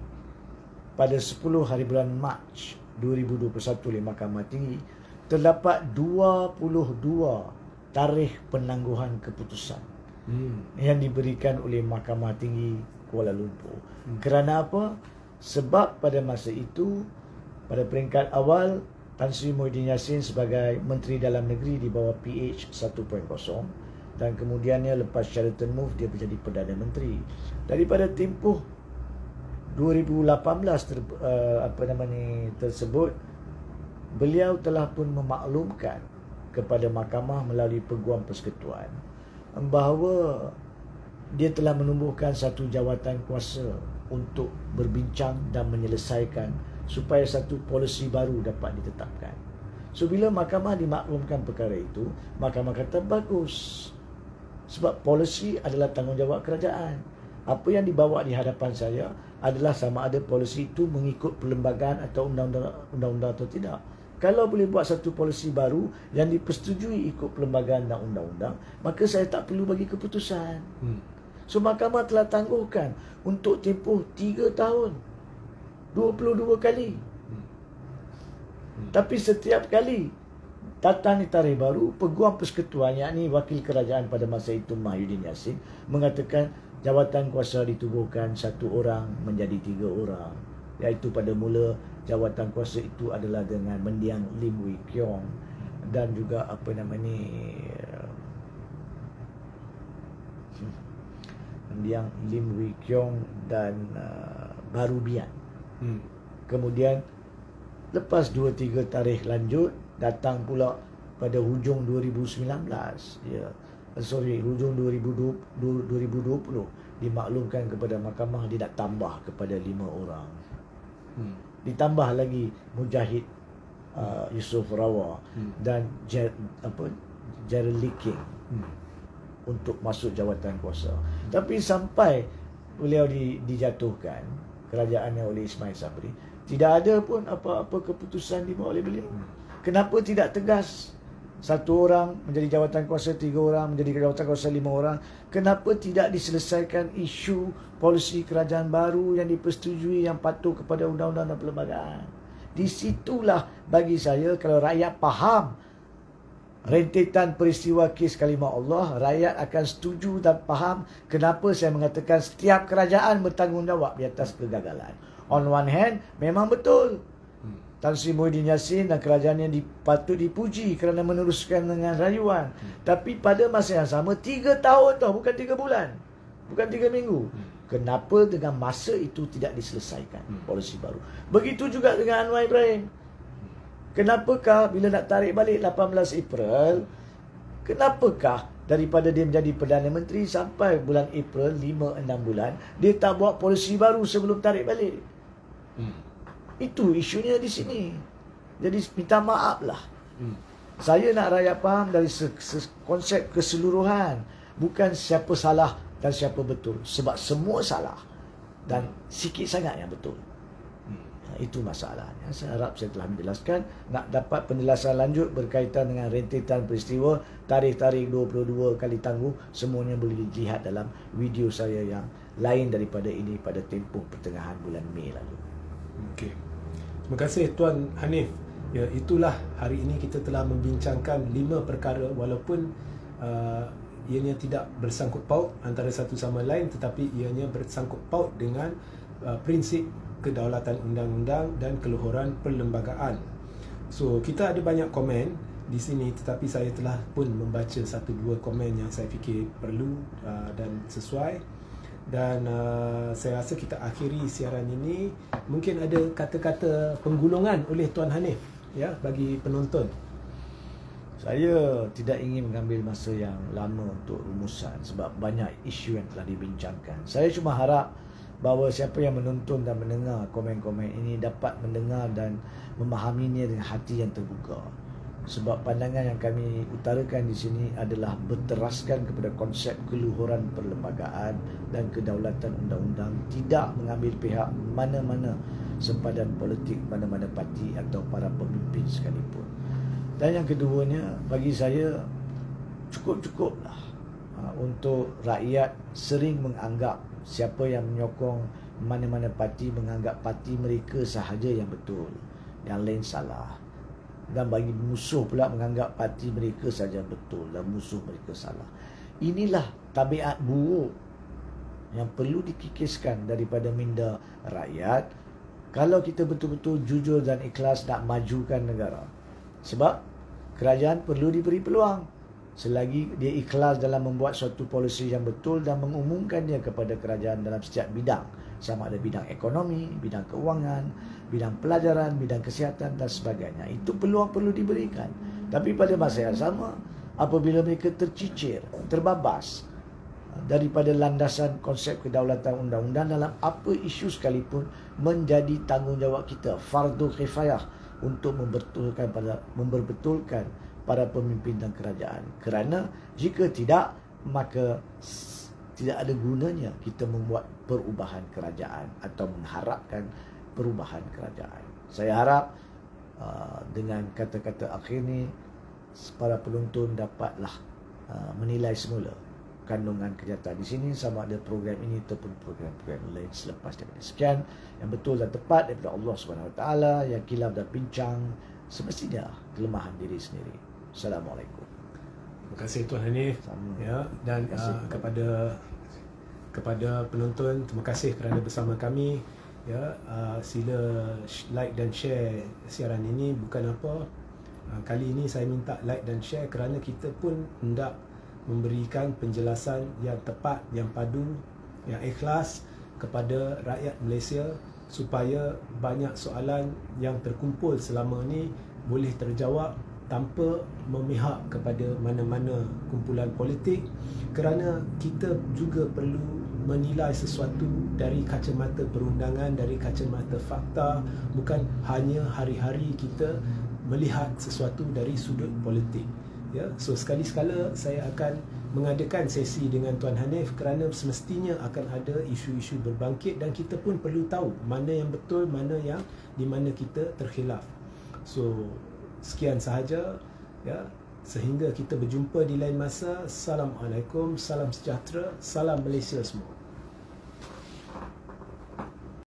S2: pada 10 hari bulan Mac 2021 oleh Mahkamah Tinggi, terdapat 22 tarikh penangguhan keputusan yang diberikan oleh Mahkamah Tinggi Kuala Lumpur. Kerana apa? Sebab pada masa itu, pada peringkat awal, Tan Sri Muhyiddin Yassin sebagai Menteri Dalam Negeri di bawah PH 1.0, dan kemudiannya lepas Sheraton Move dia menjadi Perdana Menteri. Daripada tempoh 2018 tersebut, beliau telah pun memaklumkan kepada mahkamah melalui Peguam Persekutuan bahawa dia telah menumbuhkan satu jawatan kuasa untuk berbincang dan menyelesaikan supaya satu polisi baru dapat ditetapkan. So bila mahkamah dimaklumkan perkara itu, mahkamah kata bagus, sebab polisi adalah tanggungjawab kerajaan. Apa yang dibawa di hadapan saya adalah sama ada polisi itu mengikut perlembagaan atau undang-undang atau tidak. Kalau boleh buat satu polisi baru yang dipersetujui ikut perlembagaan dan undang-undang, maka saya tak perlu bagi keputusan. So mahkamah telah tangguhkan untuk tempoh 3 tahun 22 kali. Tapi setiap kali datang di tarikh baru, Peguam Persekutuan, yakni wakil kerajaan pada masa itu Mahyudin Yassin, mengatakan jawatan kuasa ditubuhkan 1 orang menjadi 3 orang. Iaitu pada mula jawatan kuasa itu adalah dengan mendiang Lim Wee Kiong dan juga mendiang Lim Wee Kiong dan Barubian. Kemudian lepas 2-3 tarikh lanjut, datang pula pada hujung 2019, hujung 2020 dimaklumkan kepada mahkamah dia nak tambah kepada 5 orang. Ditambah lagi Mujahid Yusof Rawa dan Gerald Lee King untuk masuk jawatan kuasa. Tapi sampai beliau dijatuhkan kerajaannya oleh Ismail Sabri, tidak ada pun apa-apa keputusan dibuat oleh beliau. Kenapa tidak tegas 1 orang menjadi jawatan kuasa, 3 orang menjadi jawatan kuasa, 5 orang? Kenapa tidak diselesaikan isu polisi kerajaan baru yang dipersetujui yang patuh kepada undang-undang dan perlembagaan? Di situlah bagi saya, kalau rakyat faham rentetan peristiwa kes kalimah Allah, rakyat akan setuju dan faham kenapa saya mengatakan setiap kerajaan bertanggungjawab di atas kegagalan. On one hand, memang betul Tan Sri Muhyiddin Yassin dan kerajaannya patut dipuji kerana meneruskan dengan rayuan. Tapi pada masa yang sama, 3 tahun tau, bukan 3 bulan, bukan 3 minggu. Kenapa dengan masa itu tidak diselesaikan polisi baru? Begitu juga dengan Anwar Ibrahim. Kenapakah bila nak tarik balik 18 April, kenapakah daripada dia menjadi Perdana Menteri sampai bulan April, 5-6 bulan, dia tak buat polisi baru sebelum tarik balik? Itu isunya di sini. Jadi minta maaf lah. Saya nak rakyat faham dari konsep keseluruhan, bukan siapa salah dan siapa betul, sebab semua salah dan sikit sangat yang betul. Itu masalahnya. Saya harap saya telah menjelaskan. Nak dapat penjelasan lanjut berkaitan dengan rentetan peristiwa, tarikh-tarikh 22 kali tangguh, semuanya boleh dilihat dalam video saya yang lain daripada ini pada tempoh pertengahan bulan Mei lalu.
S1: Okey. Terima kasih Tuan Hanif. Ya, itulah hari ini kita telah membincangkan 5 perkara walaupun ianya tidak bersangkut paut antara satu sama lain, tetapi ianya bersangkut paut dengan prinsip kedaulatan undang-undang dan keluhuran perlembagaan. So, kita ada banyak komen di sini, tetapi saya telah pun membaca 1-2 komen yang saya fikir perlu dan sesuai. Dan saya rasa kita akhiri siaran ini. Mungkin ada kata-kata penggulungan oleh Tuan Hanif ya bagi penonton.
S2: Saya tidak ingin mengambil masa yang lama untuk rumusan sebab banyak isu yang telah dibincangkan. Saya cuma harap bahawa siapa yang menonton dan mendengar komen-komen ini dapat mendengar dan memahaminya dengan hati yang terbuka. Sebab pandangan yang kami utarakan di sini adalah berteraskan kepada konsep keluhuran perlembagaan dan kedaulatan undang-undang, tidak mengambil pihak mana-mana sempadan politik mana-mana parti atau para pemimpin sekalipun. Dan yang keduanya, bagi saya cukup-cukuplah untuk rakyat sering menganggap siapa yang menyokong mana-mana parti menganggap parti mereka sahaja yang betul, yang lain salah. Dan bagi musuh pula menganggap parti mereka saja betul dan musuh mereka salah. Inilah tabiat buruk yang perlu dikikiskan daripada minda rakyat kalau kita betul-betul jujur dan ikhlas nak majukan negara. Sebab kerajaan perlu diberi peluang selagi dia ikhlas dalam membuat suatu polisi yang betul dan mengumumkannya kepada kerajaan dalam setiap bidang, sama ada bidang ekonomi, bidang keuangan, bidang pelajaran, bidang kesihatan dan sebagainya. Itu peluang perlu diberikan. Tapi pada masa yang sama, apabila mereka tercicir, terbabas daripada landasan konsep kedaulatan undang-undang dalam apa isu sekalipun, menjadi tanggungjawab kita, fardu kifayah, untuk memperbetulkan para pemimpin dan kerajaan. Kerana jika tidak, maka tidak ada gunanya kita membuat perubahan kerajaan atau mengharapkan perubahan kerajaan. Saya harap dengan kata-kata akhir ni para penonton dapatlah menilai semula kandungan kenyataan di sini, sama ada program ini ataupun program-program lain selepas daripada sekian. Yang betul dan tepat daripada Allah SWT, yang kilaf dan pincang semestinya kelemahan diri sendiri. Assalamualaikum.
S1: Terima kasih Tuan Hanif. Ya, dan kepada penonton, terima kasih kerana bersama kami. Ya, sila like dan share siaran ini. Bukan apa, kali ini saya minta like dan share kerana kita pun hendak memberikan penjelasan yang tepat, yang padu, yang ikhlas kepada rakyat Malaysia, supaya banyak soalan yang terkumpul selama ni boleh terjawab tanpa memihak kepada mana-mana kumpulan politik, kerana kita juga perlu menilai sesuatu dari kacamata perundangan, dari kacamata fakta, bukan hanya hari-hari kita melihat sesuatu dari sudut politik. Ya, so sekali-sekala saya akan mengadakan sesi dengan Tuan Hanif kerana semestinya akan ada isu-isu berbangkit dan kita pun perlu tahu mana yang betul, mana yang di mana kita terkhilaf. So sekian sahaja, ya, sehingga kita berjumpa di lain masa. Assalamualaikum, salam sejahtera, salam Malaysia semua.